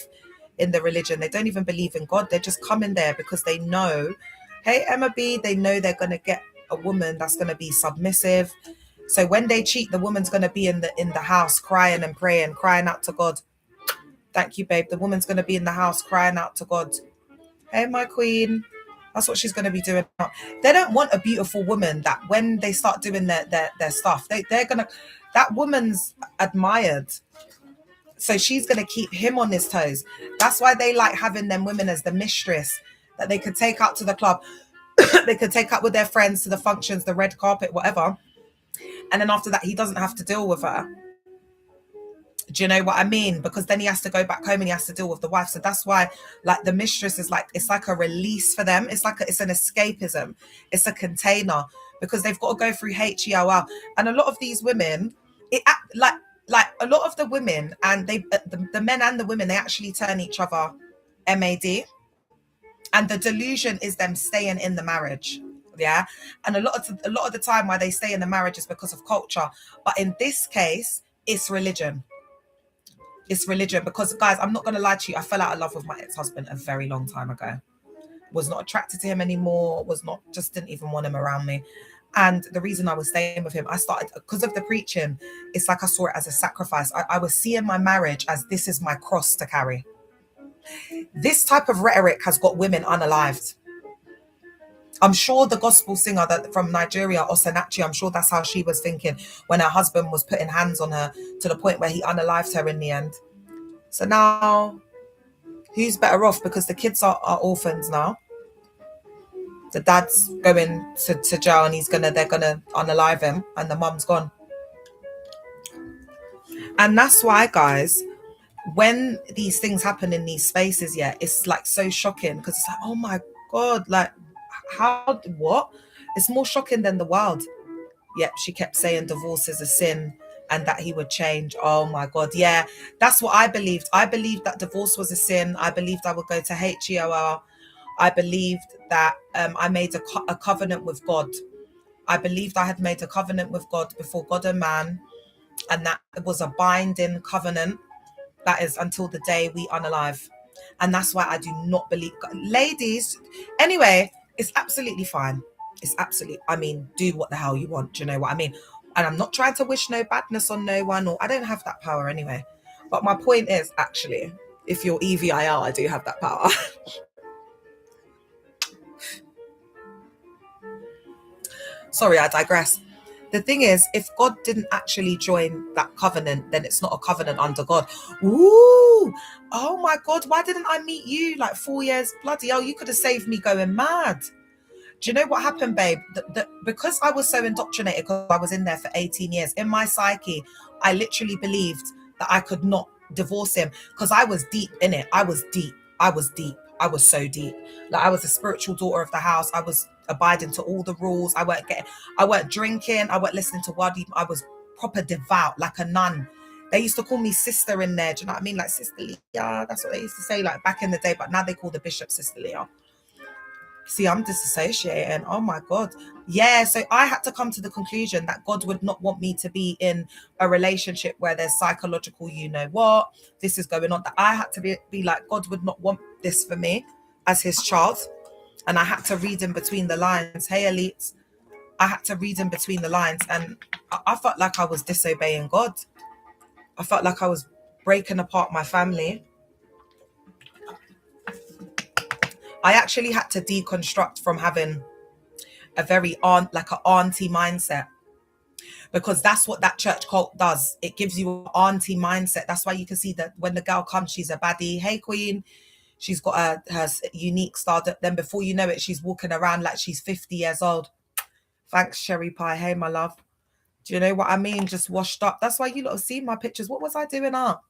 in the religion. They don't even believe in God. They're just coming there because they know, hey, Emma B, they know they're going to get a woman that's going to be submissive. So when they cheat, the woman's going to be in the house crying and praying, crying out to God. Thank you, babe. The woman's going to be in the house crying out to God. Hey, my queen. That's what she's going to be doing now. They don't want a beautiful woman that when they start doing their stuff, they're going to, that woman's admired. So she's going to keep him on his toes. That's why they like having them women as the mistress that they could take out to the club. They could take out with their friends to the functions, the red carpet, whatever. And then after that, he doesn't have to deal with her. Do you know what I mean? Because then he has to go back home and he has to deal with the wife. So that's why, like, the mistress is like, it's like a release for them. It's like it's an escapism. It's a container because they've got to go through HEOL. And a lot of these women, like a lot of the women and the men and the women, they actually turn each other MAD. And the delusion is them staying in the marriage. Yeah. And a lot of the time why they stay in the marriage is because of culture. But in this case, it's religion. It's religion because, guys, I'm not going to lie to you. I fell out of love with my ex-husband a very long time ago. Was not attracted to him anymore. Just didn't even want him around me. And the reason I was staying with him, I started, because of the preaching, it's like I saw it as a sacrifice. I was seeing my marriage as this is my cross to carry. This type of rhetoric has got women unalived. I'm sure the gospel singer that from Nigeria, Osinachi, I'm sure that's how she was thinking when her husband was putting hands on her to the point where he unalived her in the end. So now, who's better off? Because the kids are orphans now. The dad's going to jail and they're gonna unalive him, and the mum's gone. And that's why, guys, when these things happen in these spaces, yeah, it's like so shocking because it's like, oh my God, like, how, what? It's more shocking than the world. Yep, she kept saying divorce is a sin and that he would change. Oh my God, yeah, that's what I believed. I believed that divorce was a sin. I believed I would go to HEOR. I believed that I made a covenant with God. I believed I had made a covenant with God before God and man, and that it was a binding covenant. That is until the day we unalive. And that's why I do not believe, ladies, anyway, it's absolutely fine. It's absolutely, I mean, do what the hell you want. Do you know what I mean? And I'm not trying to wish no badness on no one, or I don't have that power anyway. But my point is, actually, if you're EVIR, I do have that power. Sorry, I digress. The thing is, if God didn't actually join that covenant, then it's not a covenant under God. Ooh, oh my God, why didn't I meet you like 4 years? Bloody hell, you could have saved me going mad. Do you know what happened, babe? Because I was so indoctrinated, because I was in there for 18 years, in my psyche, I literally believed that I could not divorce him because I was deep in it. I was deep. I was so deep. Like, I was a spiritual daughter of the house. I was abiding to all the rules. I weren't drinking. I weren't listening to wadi. I was proper devout, like a nun. They used to call me sister in there. Do you know what I mean? Like, Sister Leah. That's what they used to say, like, back in the day. But now they call the bishop Sister Leah. See, I'm disassociating. Oh my God. Yeah, so I had to come to the conclusion that God would not want me to be in a relationship where there's psychological, you know what, this is going on. That I had to be like, God would not want this for me as his child. And I had to read in between the lines. Hey, elites, I had to read in between the lines. And I felt like I was disobeying God. I felt like I was breaking apart my family. I actually had to deconstruct from having a very like an auntie mindset, because that's what that church cult does. It gives you an auntie mindset. That's why you can see that when the girl comes, she's a baddie. Hey, queen. She's got her unique style. Then before you know it, she's walking around like she's 50 years old. Thanks, Sherry Pie. Hey, my love. Do you know what I mean? Just washed up. That's why you lot have seen my pictures. What was I doing up?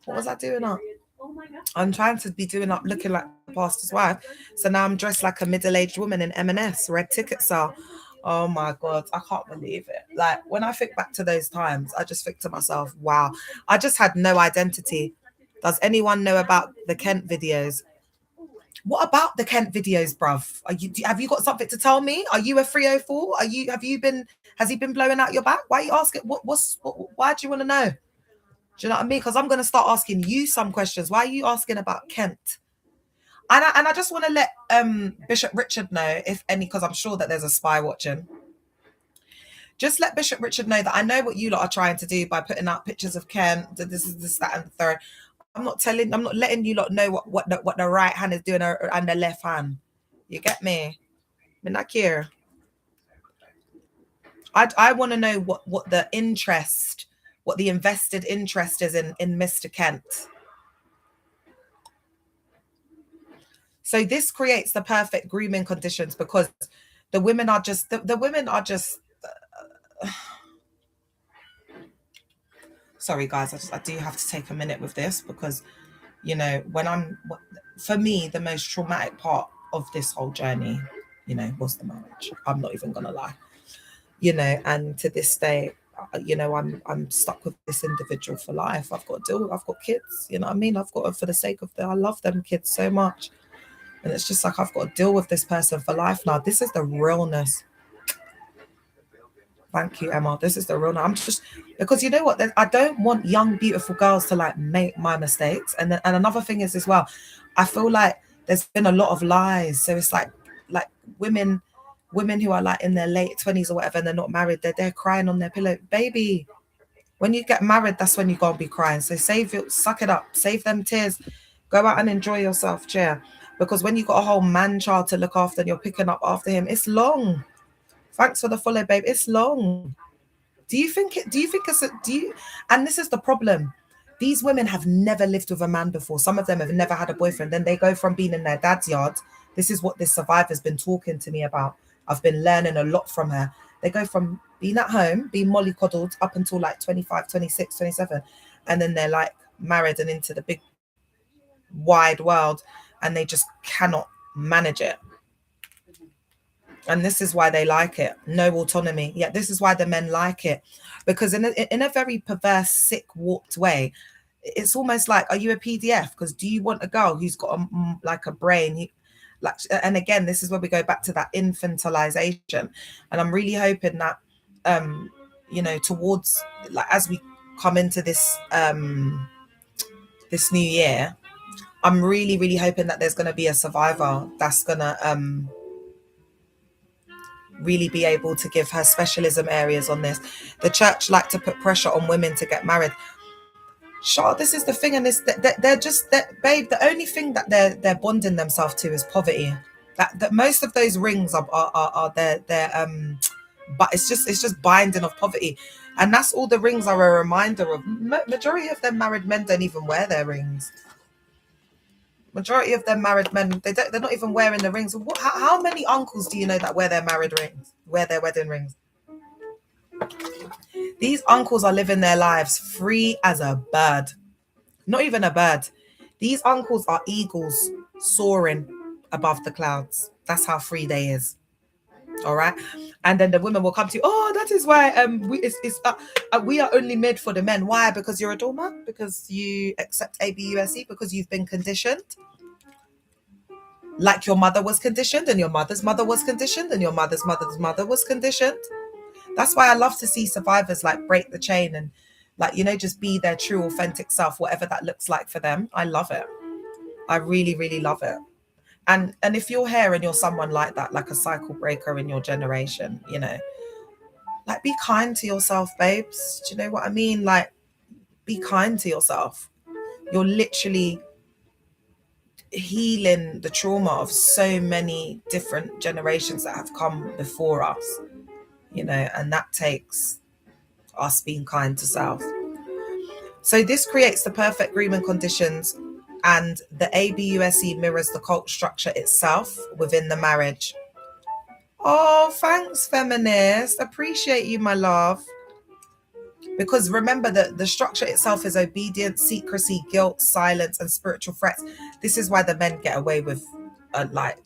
What was I doing up? Oh my God. I'm trying to be doing up, looking like the pastor's wife. So now I'm dressed like a middle-aged woman in M&S, red ticket sale. Oh my God, I can't believe it. Like, when I think back to those times, I just think to myself, wow, I just had no identity. Does anyone know about the Kent videos? What about the Kent videos, bruv? Have you got something to tell me? Are you a 304? Has he been blowing out your back? Why are you asking? Why do you want to know? Do you know what I mean? Because I'm going to start asking you some questions. Why are you asking about Kent? And I just want to let Bishop Richard know, if any, because I'm sure that there's a spy watching. Just let Bishop Richard know that I know what you lot are trying to do by putting out pictures of Kent. This is this, that, and the third. I'm not letting you lot know what the right hand is doing and the left hand. You get me? I'm not care. I want to know what the interest, what the invested interest is in Mr. Kent. So this creates the perfect grooming conditions because the women are just the women are just sorry guys, I do have to take a minute with this because for me the most traumatic part of this whole journey was the marriage. I'm not even gonna lie. And to this day, I'm stuck with this individual for life. I've got kids, you know what I mean? I've got to, for the sake of I love them kids so much. And it's just like, I've got to deal with this person for life now. This is the realness. Thank you, Emma. This is the realness. I'm just, because you know what? I don't want young, beautiful girls to like make my mistakes. And another thing is as well, I feel like there's been a lot of lies. So it's like women who are like in their late 20s or whatever, and they're not married, they're crying on their pillow. Baby, when you get married, that's when you're going to be crying. So suck it up, save them tears, go out and enjoy yourself, chair. Because when you got a whole man child to look after and you're picking up after him, it's long. Thanks for the follow, babe. It's long. And this is the problem. These women have never lived with a man before. Some of them have never had a boyfriend. Then they go from being in their dad's yard. This is what this survivor's been talking to me about. I've been learning a lot from her. They go from being at home, being mollycoddled up until like 25, 26, 27. And then they're like married and into the big wide world, and they just cannot manage it. And this is why they like it. No autonomy. Yeah, this is why the men like it. Because in a very perverse, sick, warped way, it's almost like, are you a PDF? Because do you want a girl who's got a brain? And again, this is where we go back to that infantilization. And I'm really hoping that, towards, like, as we come into this this new year, I'm really, really hoping that there's going to be a survivor that's going to really be able to give her specialism areas on this. The church like to put pressure on women to get married. Sure, this is the thing, and they're just, babe, the only thing that they're bonding themselves to is poverty. That most of those rings are their but it's just binding of poverty, and that's all the rings are a reminder of. Majority of them married men don't even wear their rings. Majority of them married men, they're not even wearing the rings. How many uncles do you know that wear their wedding rings? These uncles are living their lives free as a bird. Not even a bird. These uncles are eagles soaring above the clouds. That's how free they is. All right. And then the women will come to you. Oh, that is why we are only made for the men. Why? Because you're a doormat? Because you accept ABUSE? Because you've been conditioned? Like your mother was conditioned, and your mother's mother was conditioned, and your mother's mother's mother was conditioned. That's why I love to see survivors like break the chain and just be their true authentic self, whatever that looks like for them. I love it. I really, really love it. And if you're here and you're someone like that, like a cycle breaker in your generation, like, be kind to yourself, babes. Do you know what I mean? Like, be kind to yourself. You're literally healing the trauma of so many different generations that have come before us, and that takes us being kind to self. So this creates the perfect agreement conditions, and the ABUSE mirrors the cult structure itself within the marriage. Oh, thanks, feminist. Appreciate you, my love. Because remember that the structure itself is obedience, secrecy, guilt, silence, and spiritual threats. This is why the men get away with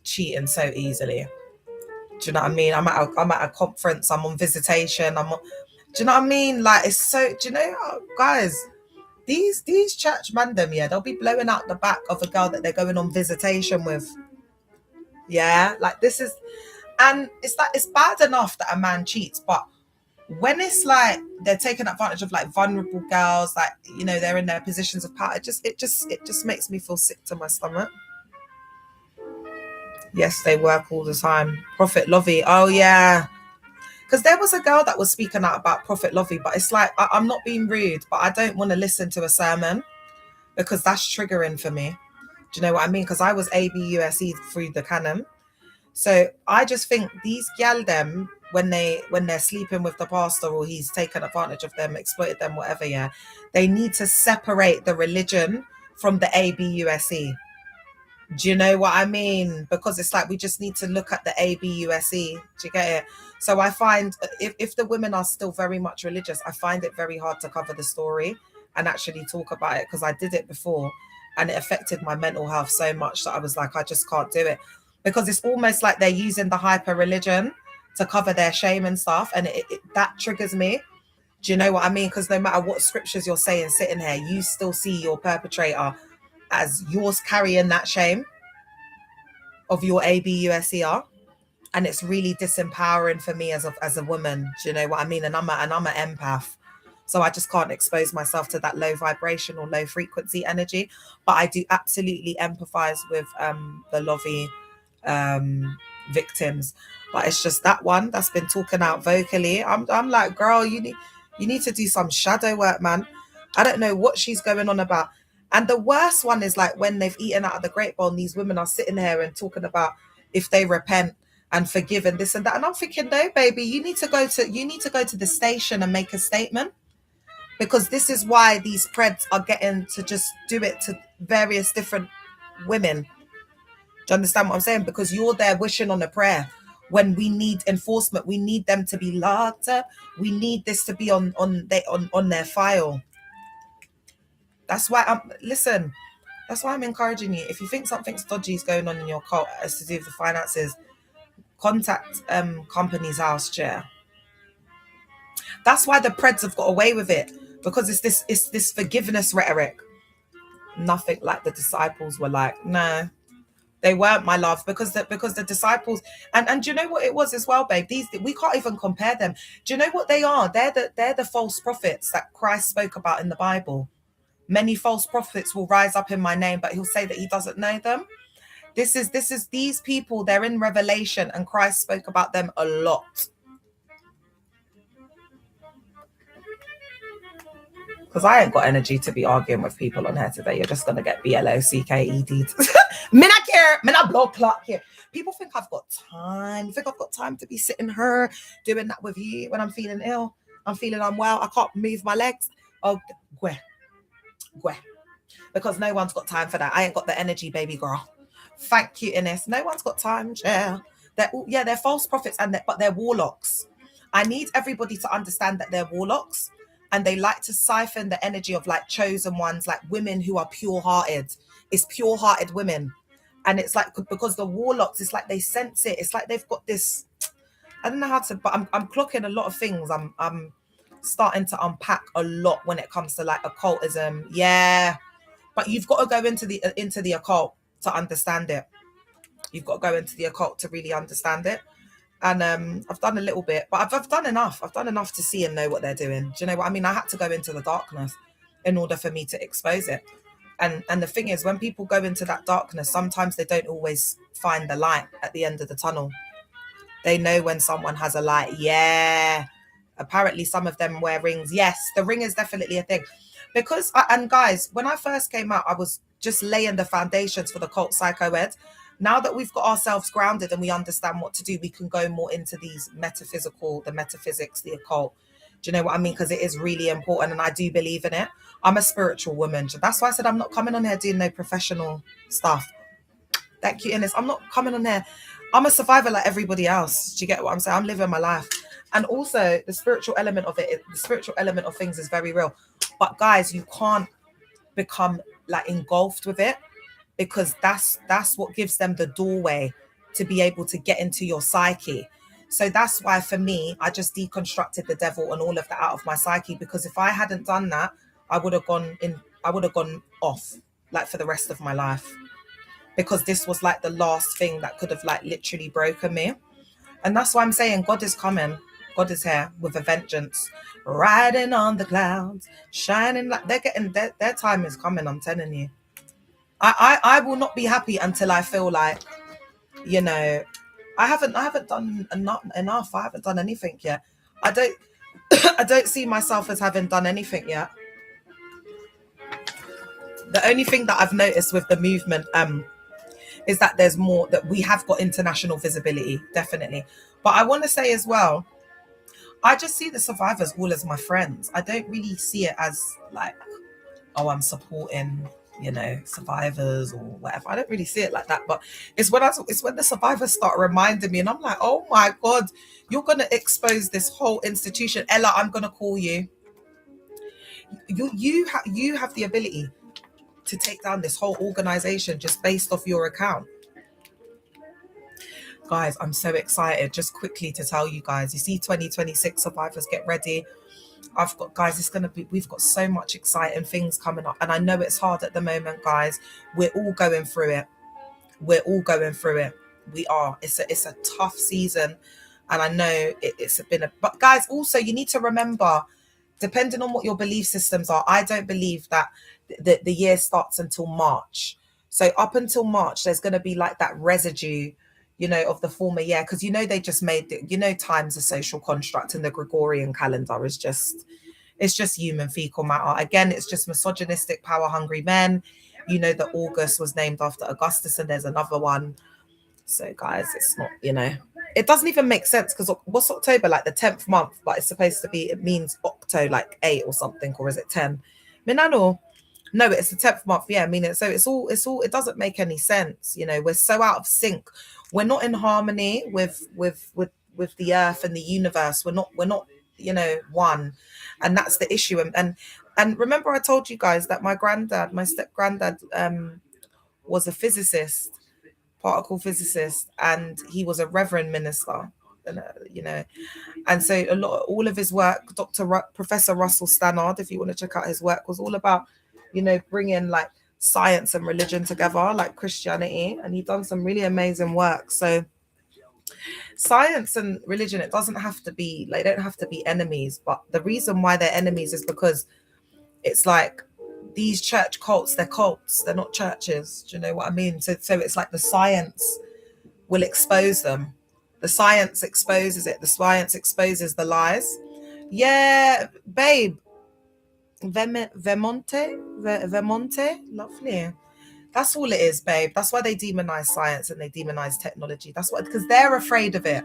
cheating so easily. Do you know what I mean? I'm at a conference. I'm on visitation. Do you know what I mean? Like, it's so. Do you know, guys? These church mandem, yeah, they'll be blowing out the back of a girl that they're going on visitation with. Yeah, like, this is, and it's like, it's bad enough that a man cheats, but when it's like they're taking advantage of like vulnerable girls, like, they're in their positions of power, it just makes me feel sick to my stomach. Yes, they work all the time. Prophet Lovey. Oh yeah. Because there was a girl that was speaking out about Prophet Lovey, but it's like, I'm not being rude, but I don't want to listen to a sermon. because that's triggering for me. Do you know what I mean? Because I was ABUSE through the canon. So I just think these gal them, when they're sleeping with the pastor or he's taken advantage of them, exploited them, whatever, yeah, they need to separate the religion from the ABUSE. Do you know what I mean? Because it's like we just need to look at the ABUSE. Do you get it? So I find if the women are still very much religious, I find it very hard to cover the story and actually talk about it, because I did it before and it affected my mental health so much that I was like, I just can't do it, because it's almost like they're using the hyper religion to cover their shame and stuff, and that triggers me. Do you know what I mean? Because no matter what scriptures you're saying sitting here, you still see your perpetrator as yours carrying that shame of your ABUSER, and it's really disempowering for me as a woman. Do you know what I mean? And I'm an empath, so I just can't expose myself to that low vibration or low frequency energy. But I do absolutely empathize with the Lovey victims. But it's just that one that's been talking out vocally. I'm like, girl, you need to do some shadow work, man. I don't know what she's going on about. And the worst one is like when they've eaten out of the great bowl, and these women are sitting here and talking about if they repent and forgive and this and that. And I'm thinking, no, baby, you need to go to the station and make a statement, because this is why these preds are getting to just do it to various different women. Do you understand what I'm saying? Because you're there wishing on a prayer when we need enforcement. We need them to be locked up. We need this to be on their file. That's why that's why I'm encouraging you. If you think something's dodgy is going on in your cult as to do with the finances, contact company's house chair. That's why the Preds have got away with it, because it's this forgiveness rhetoric. Nothing like the disciples were like, no, they weren't, my love, because the disciples, and do you know what it was as well, babe? We can't even compare them. Do you know what they are? They're the false prophets that Christ spoke about in the Bible. Many false prophets will rise up in my name, but he'll say that he doesn't know them. This is these people, they're in Revelation, and Christ spoke about them a lot. Because I ain't got energy to be arguing with people on here today. You're just going to get BLOCKED. Me not care. Me not blood clock here. People think I've got time. You think I've got time to be sitting here doing that with you when I'm feeling ill? I'm feeling unwell. I can't move my legs. Oh, gwe. Because no one's got time for that. I ain't got the energy, baby girl. Thank you, Ines. No one's got time, yeah. They're false prophets, but they're warlocks. I need everybody to understand that they're warlocks, and they like to siphon the energy of like chosen ones, like women who are pure-hearted. It's pure-hearted women. And it's like, because the warlocks, it's like they sense it. It's like they've got this, I don't know how to, but I'm clocking a lot of things. I'm starting to unpack a lot when it comes to like occultism. Yeah. But you've got to go into the occult to understand it. You've got to go into the occult to really understand it. And I've done a little bit, but I've done enough. I've done enough to see and know what they're doing. Do you know what I mean? I had to go into the darkness in order for me to expose it. And the thing is, when people go into that darkness, sometimes they don't always find the light at the end of the tunnel. They know when someone has a light. Yeah. Apparently some of them wear rings. Yes, the ring is definitely a thing. Because, and guys, when I first came out, I was just laying the foundations for the cult psycho ed. Now that we've got ourselves grounded and we understand what to do, we can go more into these the metaphysics, the occult. Do you know what I mean? Because it is really important, and I do believe in it. I'm a spiritual woman. That's why I said I'm not coming on here doing no professional stuff. Thank you, Ines. I'm not coming on here. I'm a survivor like everybody else. Do you get what I'm saying? I'm living my life. And also the spiritual element of it, the spiritual element of things is very real. But guys, you can't become like engulfed with it, because that's what gives them the doorway to be able to get into your psyche. So that's why for me, I just deconstructed the devil and all of that out of my psyche, because if I hadn't done that, I would have gone off like for the rest of my life, because this was like the last thing that could have like literally broken me. And that's why I'm saying God is coming. God is here with a vengeance, riding on the clouds, shining like they're getting their time is coming. I'm telling you, I will not be happy until I feel like, you know, I haven't done enough. I haven't done anything yet. I don't see myself as having done anything yet. The only thing that I've noticed with the movement is that there's more, that we have got international visibility, definitely. But I want to say as well, I just see the survivors all as my friends. I don't really see it as like, oh, I'm supporting, survivors or whatever. I don't really see it like that. But it's when the survivors start reminding me, and I'm like, oh my God, you're gonna expose this whole institution. Ella, I'm gonna call you. You have the ability to take down this whole organization just based off your account. Guys, I'm so excited. Just quickly to tell you guys, you see 2026 survivors, get ready. We've got so much exciting things coming up. And I know it's hard at the moment, guys. We're all going through it. We are. It's a tough season. And I know but guys, also you need to remember, depending on what your belief systems are, I don't believe that the year starts until March. So up until March, there's going to be like that residue, of the former year. Because, they just made, time's a social construct, and the Gregorian calendar is it's just human fecal matter. Again, it's just misogynistic, power hungry men. That August was named after Augustus, and there's another one. So guys, it's not, it doesn't even make sense, because what's October, like the 10th month, but it's supposed to be, it means octo, like 8 or something, or is it 10? I mean, I know. No, it's the 10th month. Yeah, I mean, so it's all, it doesn't make any sense. We're so out of sync. We're not in harmony with the earth and the universe. We're not, one. And that's the issue. And remember, I told you guys that my step granddad, was a physicist, particle physicist, and he was a reverend minister, and so all of his work, Professor Russell Stannard, if you want to check out his work, was all about, bringing like science and religion together, like Christianity, and he'd done some really amazing work. So science and religion, they don't have to be enemies, but the reason why they're enemies is because it's like these church cults, they're cults, they're not churches. Do you know what I mean? So it's like the science will expose them. The science exposes it. The science exposes the lies. Yeah, babe. Vermonte, lovely. That's all it is, babe. That's why they demonize science and they demonize technology. That's what, because they're afraid of it.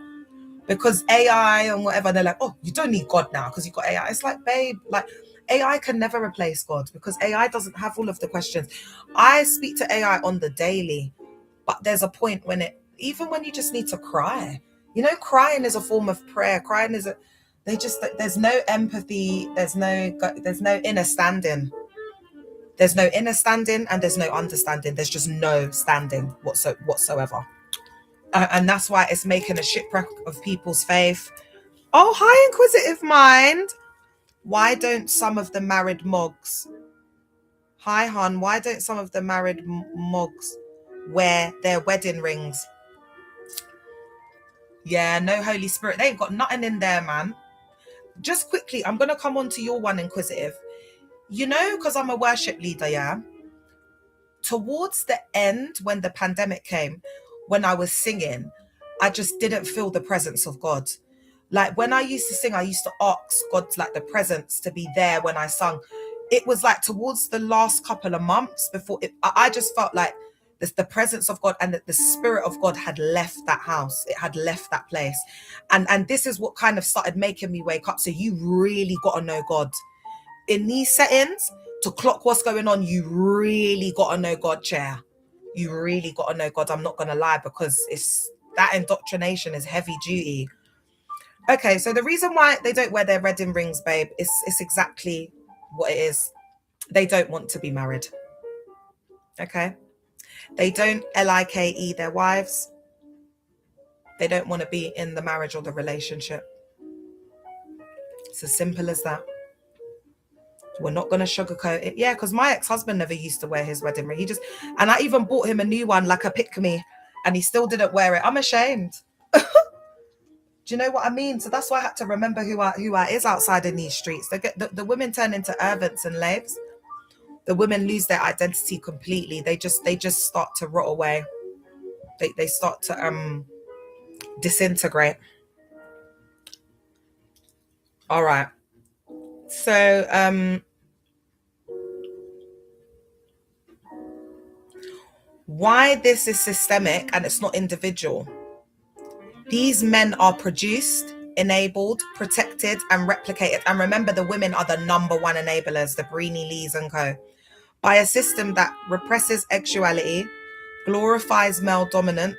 Because AI and whatever, they're like, oh, you don't need God now because you've got AI. It's like, babe, like AI can never replace God, because AI doesn't have all of the questions. I speak to AI on the daily, but there's a point when even when you just need to cry, crying is a form of prayer. Crying is there's no empathy. There's no inner standing. There's no inner standing and there's no understanding. There's just no standing whatsoever. And that's why it's making a shipwreck of people's faith. Oh, hi, inquisitive mind. Why don't some of the married mogs, hi, hon, why don't some of the married mogs wear their wedding rings? Yeah, no Holy Spirit. They ain't got nothing in there, man. Just quickly, I'm going to come on to your one, inquisitive. Because I'm a worship leader, yeah? Towards the end, when the pandemic came, when I was singing, I just didn't feel the presence of God. Like when I used to sing, I used to ask God, like the presence to be there when I sung. It was like towards the last couple of months before I just felt like the presence of God and that the Spirit of God had left that house. It had left that place. And this is what kind of started making me wake up. So you really got to know God. In these settings, to clock what's going on, you really got to know God, chair. You really got to know God. I'm not going to lie, because that indoctrination is heavy duty. Okay, so the reason why they don't wear their wedding rings, babe, it's exactly what it is. They don't want to be married. Okay? They don't like their wives. They don't want to be in the marriage or the relationship. It's as simple as that. We're not going to sugarcoat it. Yeah, because my ex-husband never used to wear his wedding ring. And I even bought him a new one, like a pick-me, and he still didn't wear it. I'm ashamed. Do you know what I mean? So that's why I had to remember who I is outside in these streets. The women turn into servants and slaves. The women lose their identity completely. They just start to rot away. They start to disintegrate. All right. So Why this is systemic and it's not individual. These men are produced, enabled, protected, and replicated. And remember, the women are the number one enablers, the Breeny Lees and co. By a system that represses sexuality, glorifies male dominance,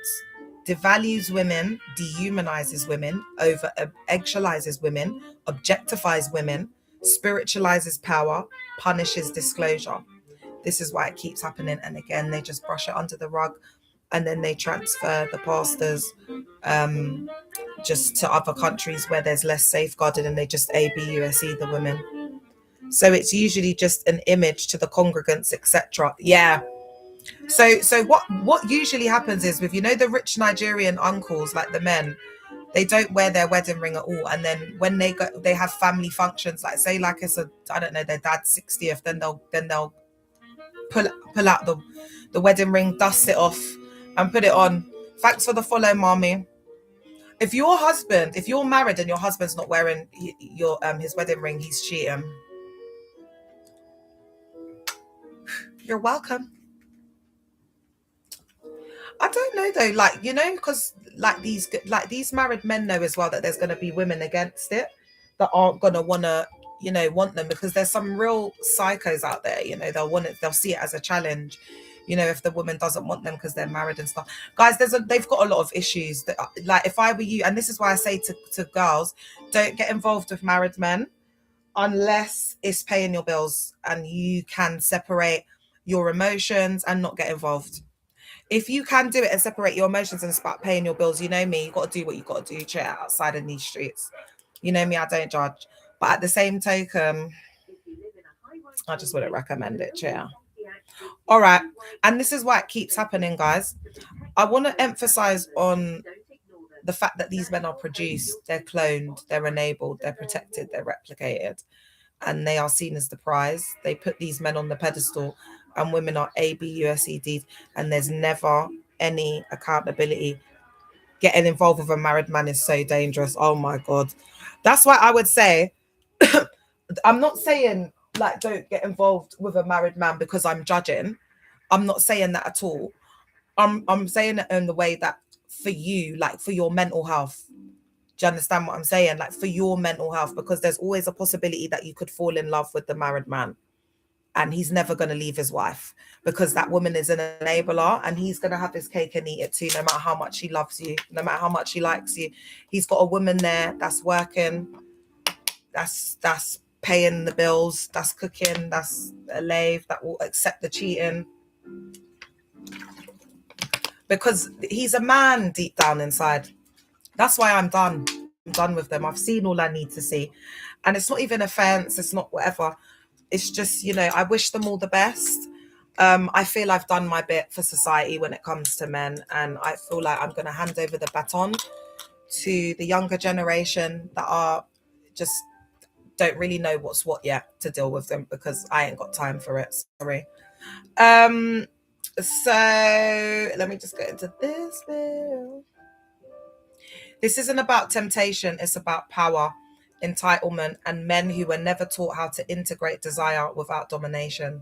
devalues women, dehumanizes women, over-actualizes women, objectifies women, spiritualizes power, punishes disclosure. This is why it keeps happening. And again, they just brush it under the rug, and then they transfer the pastors just to other countries where there's less safeguarding, and they just ABUSE the women. So it's usually just an image to the congregants, etc. Yeah. So what usually happens is, with, you know, the rich Nigerian uncles, like the men, they don't wear their wedding ring at all, and then when they have family functions, like say like it's I don't know, their dad's 60th, then they'll pull out the wedding ring, dust it off, and put it on. Thanks for the follow, mommy. If you're married and your husband's not wearing his wedding ring, he's cheating. You're welcome. I don't know though, like, you know, because like these married men know as well that there's going to be women against it that aren't going to want them, because there's some real psychos out there, you know, they'll see it as a challenge, you know, if the woman doesn't want them because they're married and stuff. Guys, they've got a lot of issues that, like, if I were you, and this is why I say to girls, don't get involved with married men unless it's paying your bills and you can separate your emotions and not get involved. If you can do it and separate your emotions and start paying your bills, you know me, you got to do what you got to do, chat outside in these streets. You know me, I don't judge. But at the same token, I just wouldn't recommend it, chat. All right. And this is why it keeps happening, guys. I want to emphasize on the fact that these men are produced, they're cloned, they're enabled, they're protected, they're replicated, and they are seen as the prize. They put these men on the pedestal, and women are ABUSED, and there's never any accountability. Getting involved with a married man is so dangerous. Oh my God. That's why I would say, I'm not saying like don't get involved with a married man because I'm judging. I'm not saying that at all. I'm saying it in the way that for you, like for your mental health. Do you understand what I'm saying? Like for your mental health, because there's always a possibility that you could fall in love with the married man, and he's never going to leave his wife because that woman is an enabler, and he's going to have his cake and eat it too, no matter how much he loves you, no matter how much he likes you. He's got a woman there that's working, that's paying the bills, that's cooking, that's a slave, that will accept the cheating, because he's a man deep down inside. That's why I'm done with them. I've seen all I need to see, and it's not even offense, it's not whatever. It's just, you know, I wish them all the best. I feel I've done my bit for society when it comes to men, and I feel like I'm going to hand over the baton to the younger generation that are just don't really know what's what yet to deal with them, because I ain't got time for it. Sorry. So let me just get into this bit. This isn't about temptation, it's about power, entitlement, and men who were never taught how to integrate desire without domination.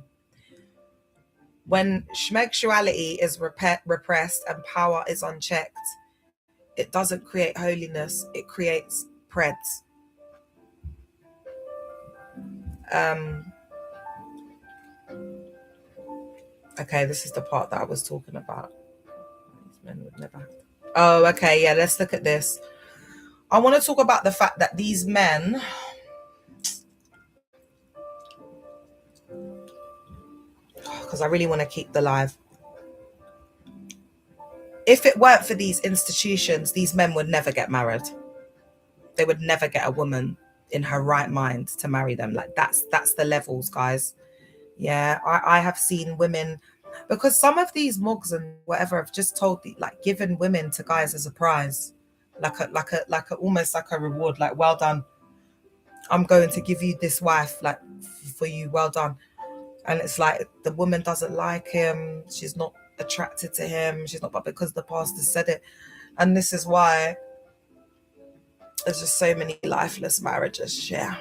When sexuality is repressed and power is unchecked, it doesn't create holiness, it creates preds. Okay, this is the part that I was talking about. These men would never have to. Oh, okay, yeah, let's look at this. I want to talk about the fact that these men, because I really want to keep the live. If it weren't for these institutions, these men would never get married. They would never get a woman in her right mind to marry them. Like that's the levels, guys. Yeah, I have seen women, because some of these mugs and whatever have just told the, like, given women to guys as a prize, like a almost like a reward, like, well done, I'm going to give you this wife, like, for you, well done. And it's like the woman doesn't like him, she's not attracted to him, she's not, but because the pastor said it. And this is why there's just so many lifeless marriages. Yeah,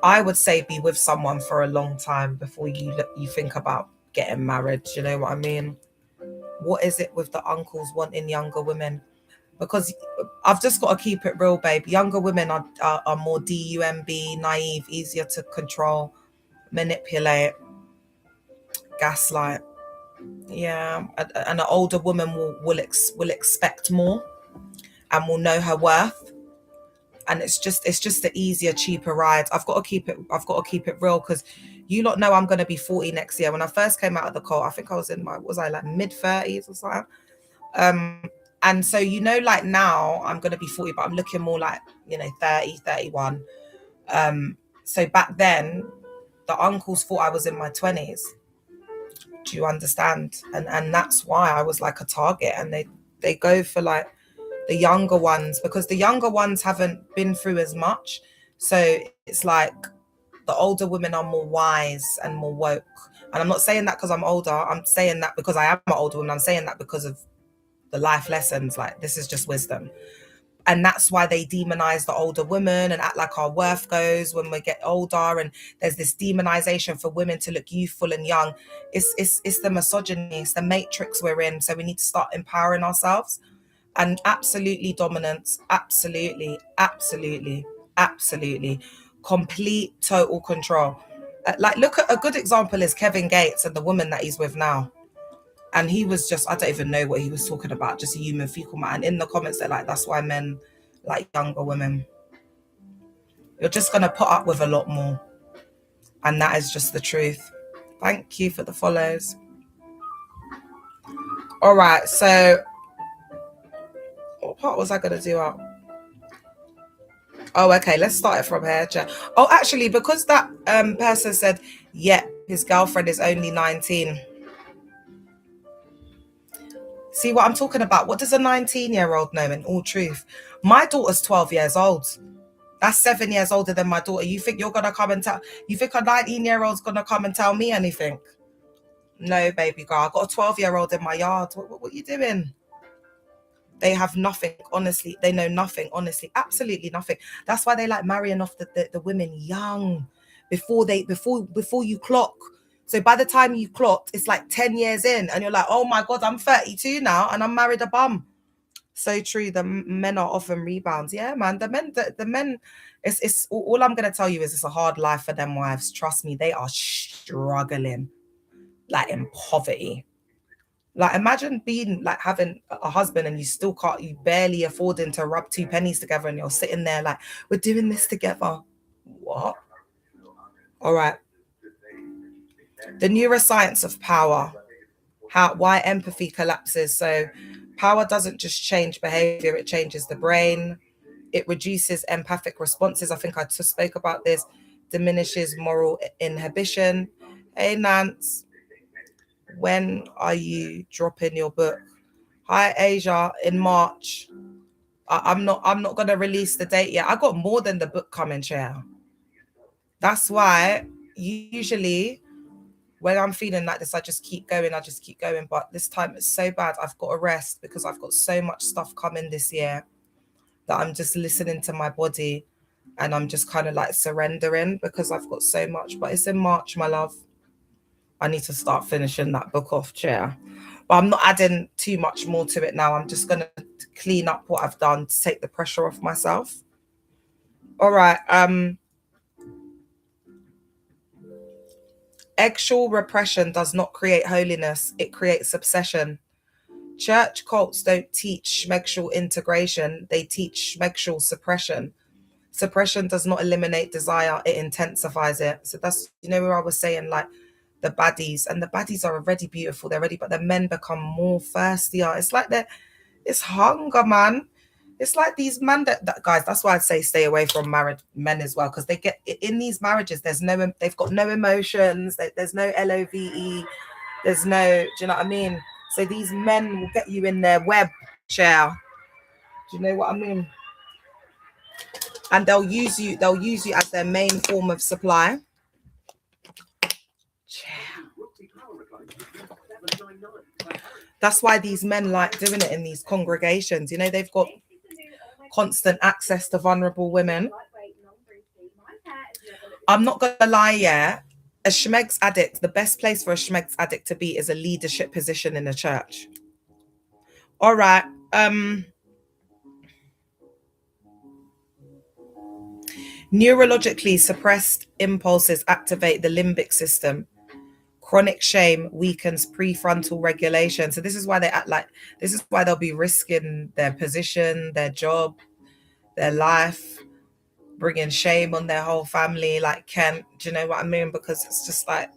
I would say be with someone for a long time before you think about getting married. You know what I mean? What is it with the uncles wanting younger women? Because I've just got to keep it real, babe. Younger women are more DUMB, naive, easier to control, manipulate, gaslight. Yeah, and an older woman will expect more and will know her worth. And it's just the easier, cheaper ride. I've got to keep it real, because you lot know I'm going to be 40 next year. When I first came out of the cult, I think I was in my, was I like mid-30s or something? And so, you know, like now I'm going to be 40, but I'm looking more like, you know, 30, 31. So back then, the uncles thought I was in my 20s. Do you understand? And that's why I was like a target. And they go for like the younger ones, because the younger ones haven't been through as much. So it's like the older women are more wise and more woke. And I'm not saying that because I'm older. I'm saying that because I am an older woman. I'm saying that because of the life lessons. Like, this is just wisdom. And that's why they demonize the older women and act like our worth goes when we get older. And there's this demonization for women to look youthful and young. It's the misogyny, it's the matrix we're in. So we need to start empowering ourselves. And absolutely dominance, absolutely, absolutely, absolutely. Complete, total control. Like, look at a good example is Kevin Gates and the woman that he's with now. And he was just, I don't even know what he was talking about, just a human fecal matter. And in the comments, they're like, that's why men like younger women. You're just going to put up with a lot more. And that is just the truth. Thank you for the follows. All right, so what part was I going to do out? Oh, okay, let's start it from here. Oh, actually, because that person said, yeah, his girlfriend is only 19. See what I'm talking about? What does a 19-year-old know in all truth? My daughter's 12 years old. That's 7 years older than my daughter. You think you're going to come and tell... You think a 19-year-old's going to come and tell me anything? No, baby girl. I've got a 12-year-old in my yard. What are you doing? They have nothing, honestly. They know nothing, honestly. Absolutely nothing. That's why they like marrying off the women young, before you clock. So by the time you clocked, it's like 10 years in, and you're like, oh my God, I'm 32 now, and I'm married a bum. So true. The men are often rebounds. Yeah, man. The men. It's all I'm gonna tell you is it's a hard life for them wives. Trust me, they are struggling, like in poverty. Like, imagine being like having a husband and you barely affording to rub 2 pennies together, and you're sitting there like, we're doing this together. What? All right. The neuroscience of power. Why empathy collapses. So power doesn't just change behavior, it changes the brain. It reduces empathic responses. I think I just spoke about this. Diminishes moral inhibition. Hey, Nance. When are you dropping your book? Hi, Asia, in March. I'm not going to release the date yet. I got more than the book coming, Chair. That's why usually when I'm feeling like this, I just keep going. But this time it's so bad. I've got to rest because I've got so much stuff coming this year that I'm just listening to my body, and I'm just kind of like surrendering because I've got so much. But it's in March, my love. I need to start finishing that book off, Chair. But I'm not adding too much more to it now. I'm just going to clean up what I've done to take the pressure off myself. All right. Eggshell repression does not create holiness. It creates obsession. Church cults don't teach schmegshell integration. They teach schmegshell suppression. Suppression does not eliminate desire. It intensifies it. So that's, you know, where I was saying, like, the baddies, and the baddies are already beautiful. They're ready, but the men become more thirstier. It's like it's hunger, man. It's like these men that guys, that's why I'd say stay away from married men as well, because they get in these marriages, they've got no emotions, there's no LOVE, there's no, do you know what I mean? So these men will get you in their web, Chair. Do you know what I mean? And they'll use you as their main form of supply. That's why these men like doing it in these congregations. You know, they've got constant access to vulnerable women. I'm not gonna lie, yeah. A schmegs addict, the best place for a schmegs addict to be is a leadership position in a church. All right. Neurologically suppressed impulses activate the limbic system. Chronic shame weakens prefrontal regulation. So this is why they act like, this is why they'll be risking their position, their job, their life, bringing shame on their whole family. Like, do you know what I mean? Because it's just like,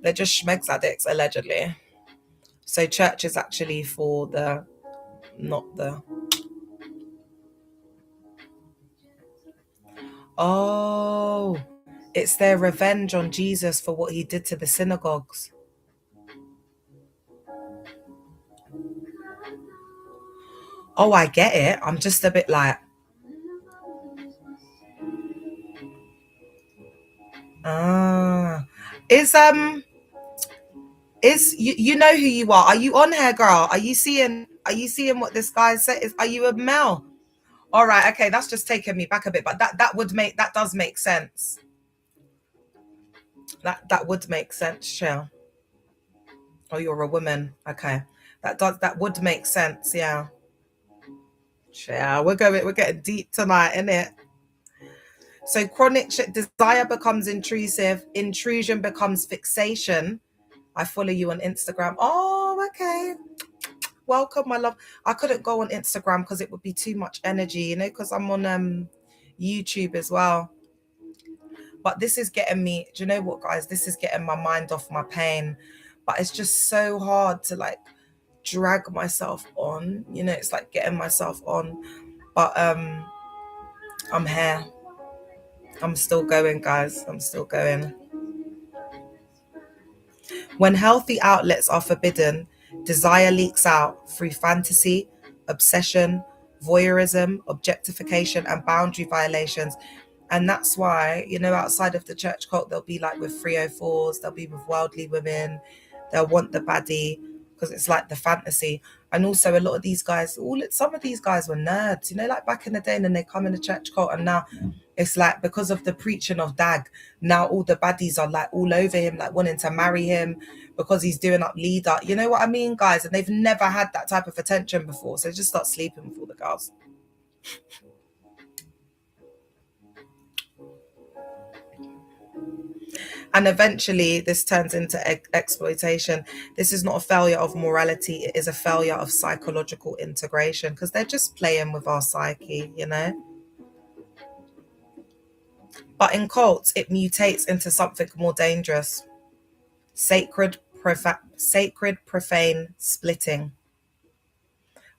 they're just schmegs addicts, allegedly. So church is actually for the, not the. Oh, it's their revenge on Jesus for what he did to the synagogues. Oh, I get it. I'm just a bit like, you know who you are? Are you on here, girl? Are you seeing what this guy said? Are you a male? All right, okay, that's just taking me back a bit, but that does make sense. That would make sense, Shell. Oh, you're a woman. Okay. That would make sense, yeah. Yeah, we're getting deep tonight, innit? So chronic desire becomes intrusive, intrusion becomes fixation. I follow you on Instagram. Oh, okay. Welcome, my love. I couldn't go on Instagram because it would be too much energy, you know, because I'm on YouTube as well. But this is getting me, do you know what, guys? This is getting my mind off my pain. But it's just so hard to like drag myself on, you know, it's like getting myself on. But I'm here. I'm still going, guys. I'm still going. When healthy outlets are forbidden, desire leaks out through fantasy, obsession, voyeurism, objectification, and boundary violations. And that's why, you know, outside of the church cult, they'll be like with 304s, they'll be with worldly women, they'll want the baddie, because it's like the fantasy. And also a lot of these guys, some of these guys were nerds, you know, like back in the day, and then they come in the church cult, and now it's like because of the preaching of Dag, now all the baddies are like all over him, like wanting to marry him because he's doing up leader. You know what I mean, guys? And they've never had that type of attention before. So just start sleeping with all the girls. And eventually this turns into exploitation. This is not a failure of morality. It is a failure of psychological integration, because they're just playing with our psyche, you know? But in cults, it mutates into something more dangerous. Sacred, profane splitting.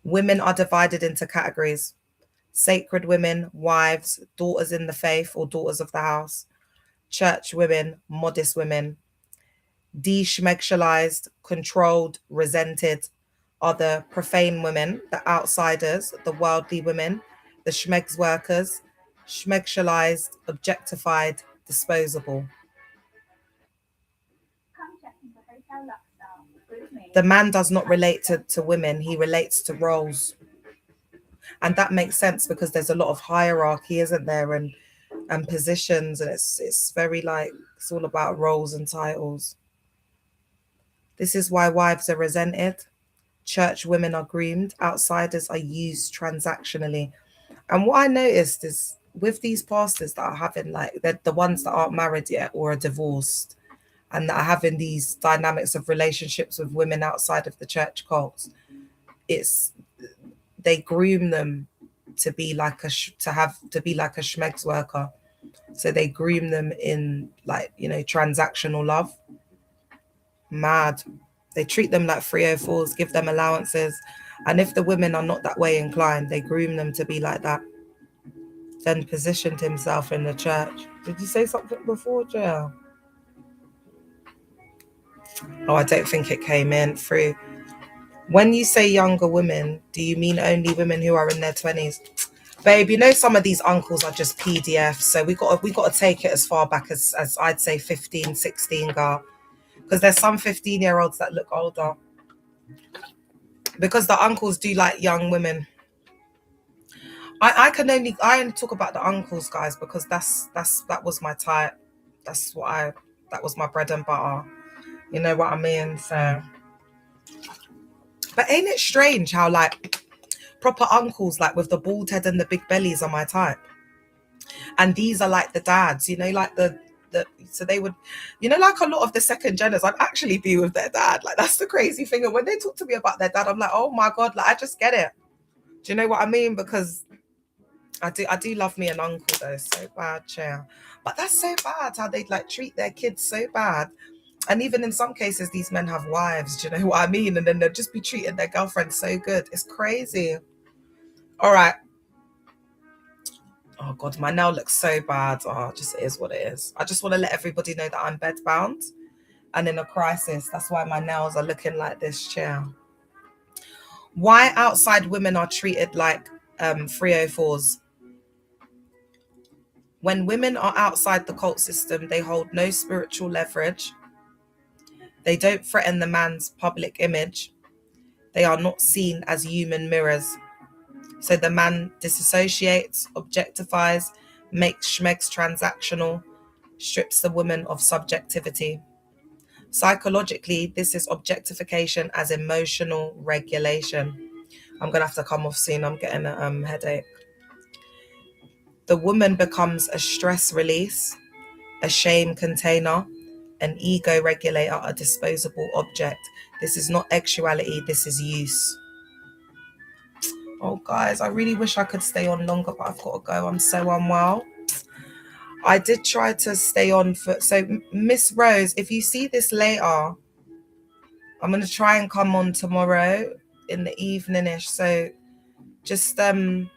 Women are divided into categories. Sacred women, wives, daughters in the faith or daughters of the house. Church women, modest women. Deschmegshalized, controlled, resented are the profane women, the outsiders, the worldly women, the schmegs workers, schmegshalized, objectified, disposable. The man does not relate to women, he relates to roles. And that makes sense because there's a lot of hierarchy, isn't there? And positions, and it's very like, it's all about roles and titles. This is why wives are resented, church women are groomed, outsiders are used transactionally. And what I noticed is with these pastors that are having, like, they're the ones that aren't married yet or are divorced and that are having these dynamics of relationships with women outside of the church cults, they groom them to be like a schmegs worker. So they groom them in, like, you know, transactional love. Mad. They treat them like 304s, give them allowances. And if the women are not that way inclined, they groom them to be like that. Then positioned himself in the church. Did you say something before, Jill? Oh, I don't think it came in through. When you say younger women, do you mean only women who are in their 20s? Babe, you know some of these uncles are just PDFs, so we got to take it as far back as I'd say 15, 16, girl. Because there's some 15-year-olds that look older. Because the uncles do like young women. I only talk about the uncles, guys, because that was my type. That's what That was my bread and butter. You know what I mean? So, but ain't it strange how like proper uncles like with the bald head and the big bellies are my type, and these are like the dads, you know, like the so they would, you know, like a lot of the second geners, I'd actually be with their dad. Like that's the crazy thing. And when they talk to me about their dad, I'm like, oh my god, like I just get it. Do you know what I mean? Because I do love me an uncle though, so bad, chair. But that's so bad how they like treat their kids so bad. And even in some cases, these men have wives, do you know what I mean? And then they'll just be treating their girlfriends so good. It's crazy. All right. Oh God, my nail looks so bad. Oh, just it is what it is. I just want to let everybody know that I'm bedbound and in a crisis. That's why my nails are looking like this, chair. Why outside women are treated like 304s. When women are outside the cult system, they hold no spiritual leverage. They don't threaten the man's public image. They are not seen as human mirrors. So the man disassociates, objectifies, makes schmegs transactional, strips the woman of subjectivity. Psychologically, this is objectification as emotional regulation. I'm going to have to come off soon. I'm getting a headache. The woman becomes a stress release, a shame container, an ego regulator, a disposable object. This is not actuality, this is use. Oh, guys, I really wish I could stay on longer, but I've got to go. I'm so unwell. I did try to stay on for... So, Miss Rose, if you see this later, I'm going to try and come on tomorrow in the evening-ish. So, just bear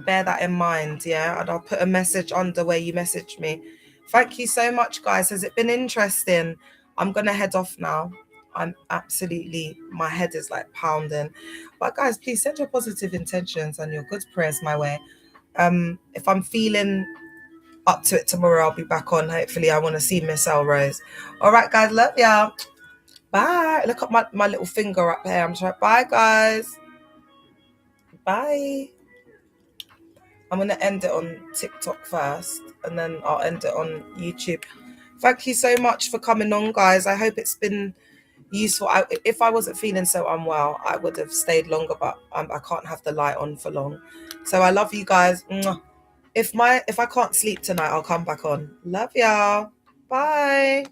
that in mind, yeah? And I'll put a message under where you messaged me. Thank you so much, guys. Has it been interesting? I'm going to head off now. I'm absolutely, my head is like pounding. But guys, please send your positive intentions and your good prayers my way. If I'm feeling up to it tomorrow, I'll be back on. Hopefully, I want to see Miss L Rose. All right, guys, love y'all. Bye. Look at my little finger up here. I'm sorry. Bye, guys. Bye. I'm going to end it on TikTok first, and then I'll end it on YouTube. Thank you so much for coming on, guys. I hope it's been useful. If I wasn't feeling so unwell, I would have stayed longer, but I can't have the light on for long. So I love you guys. If I can't sleep tonight, I'll come back on. Love y'all. Bye.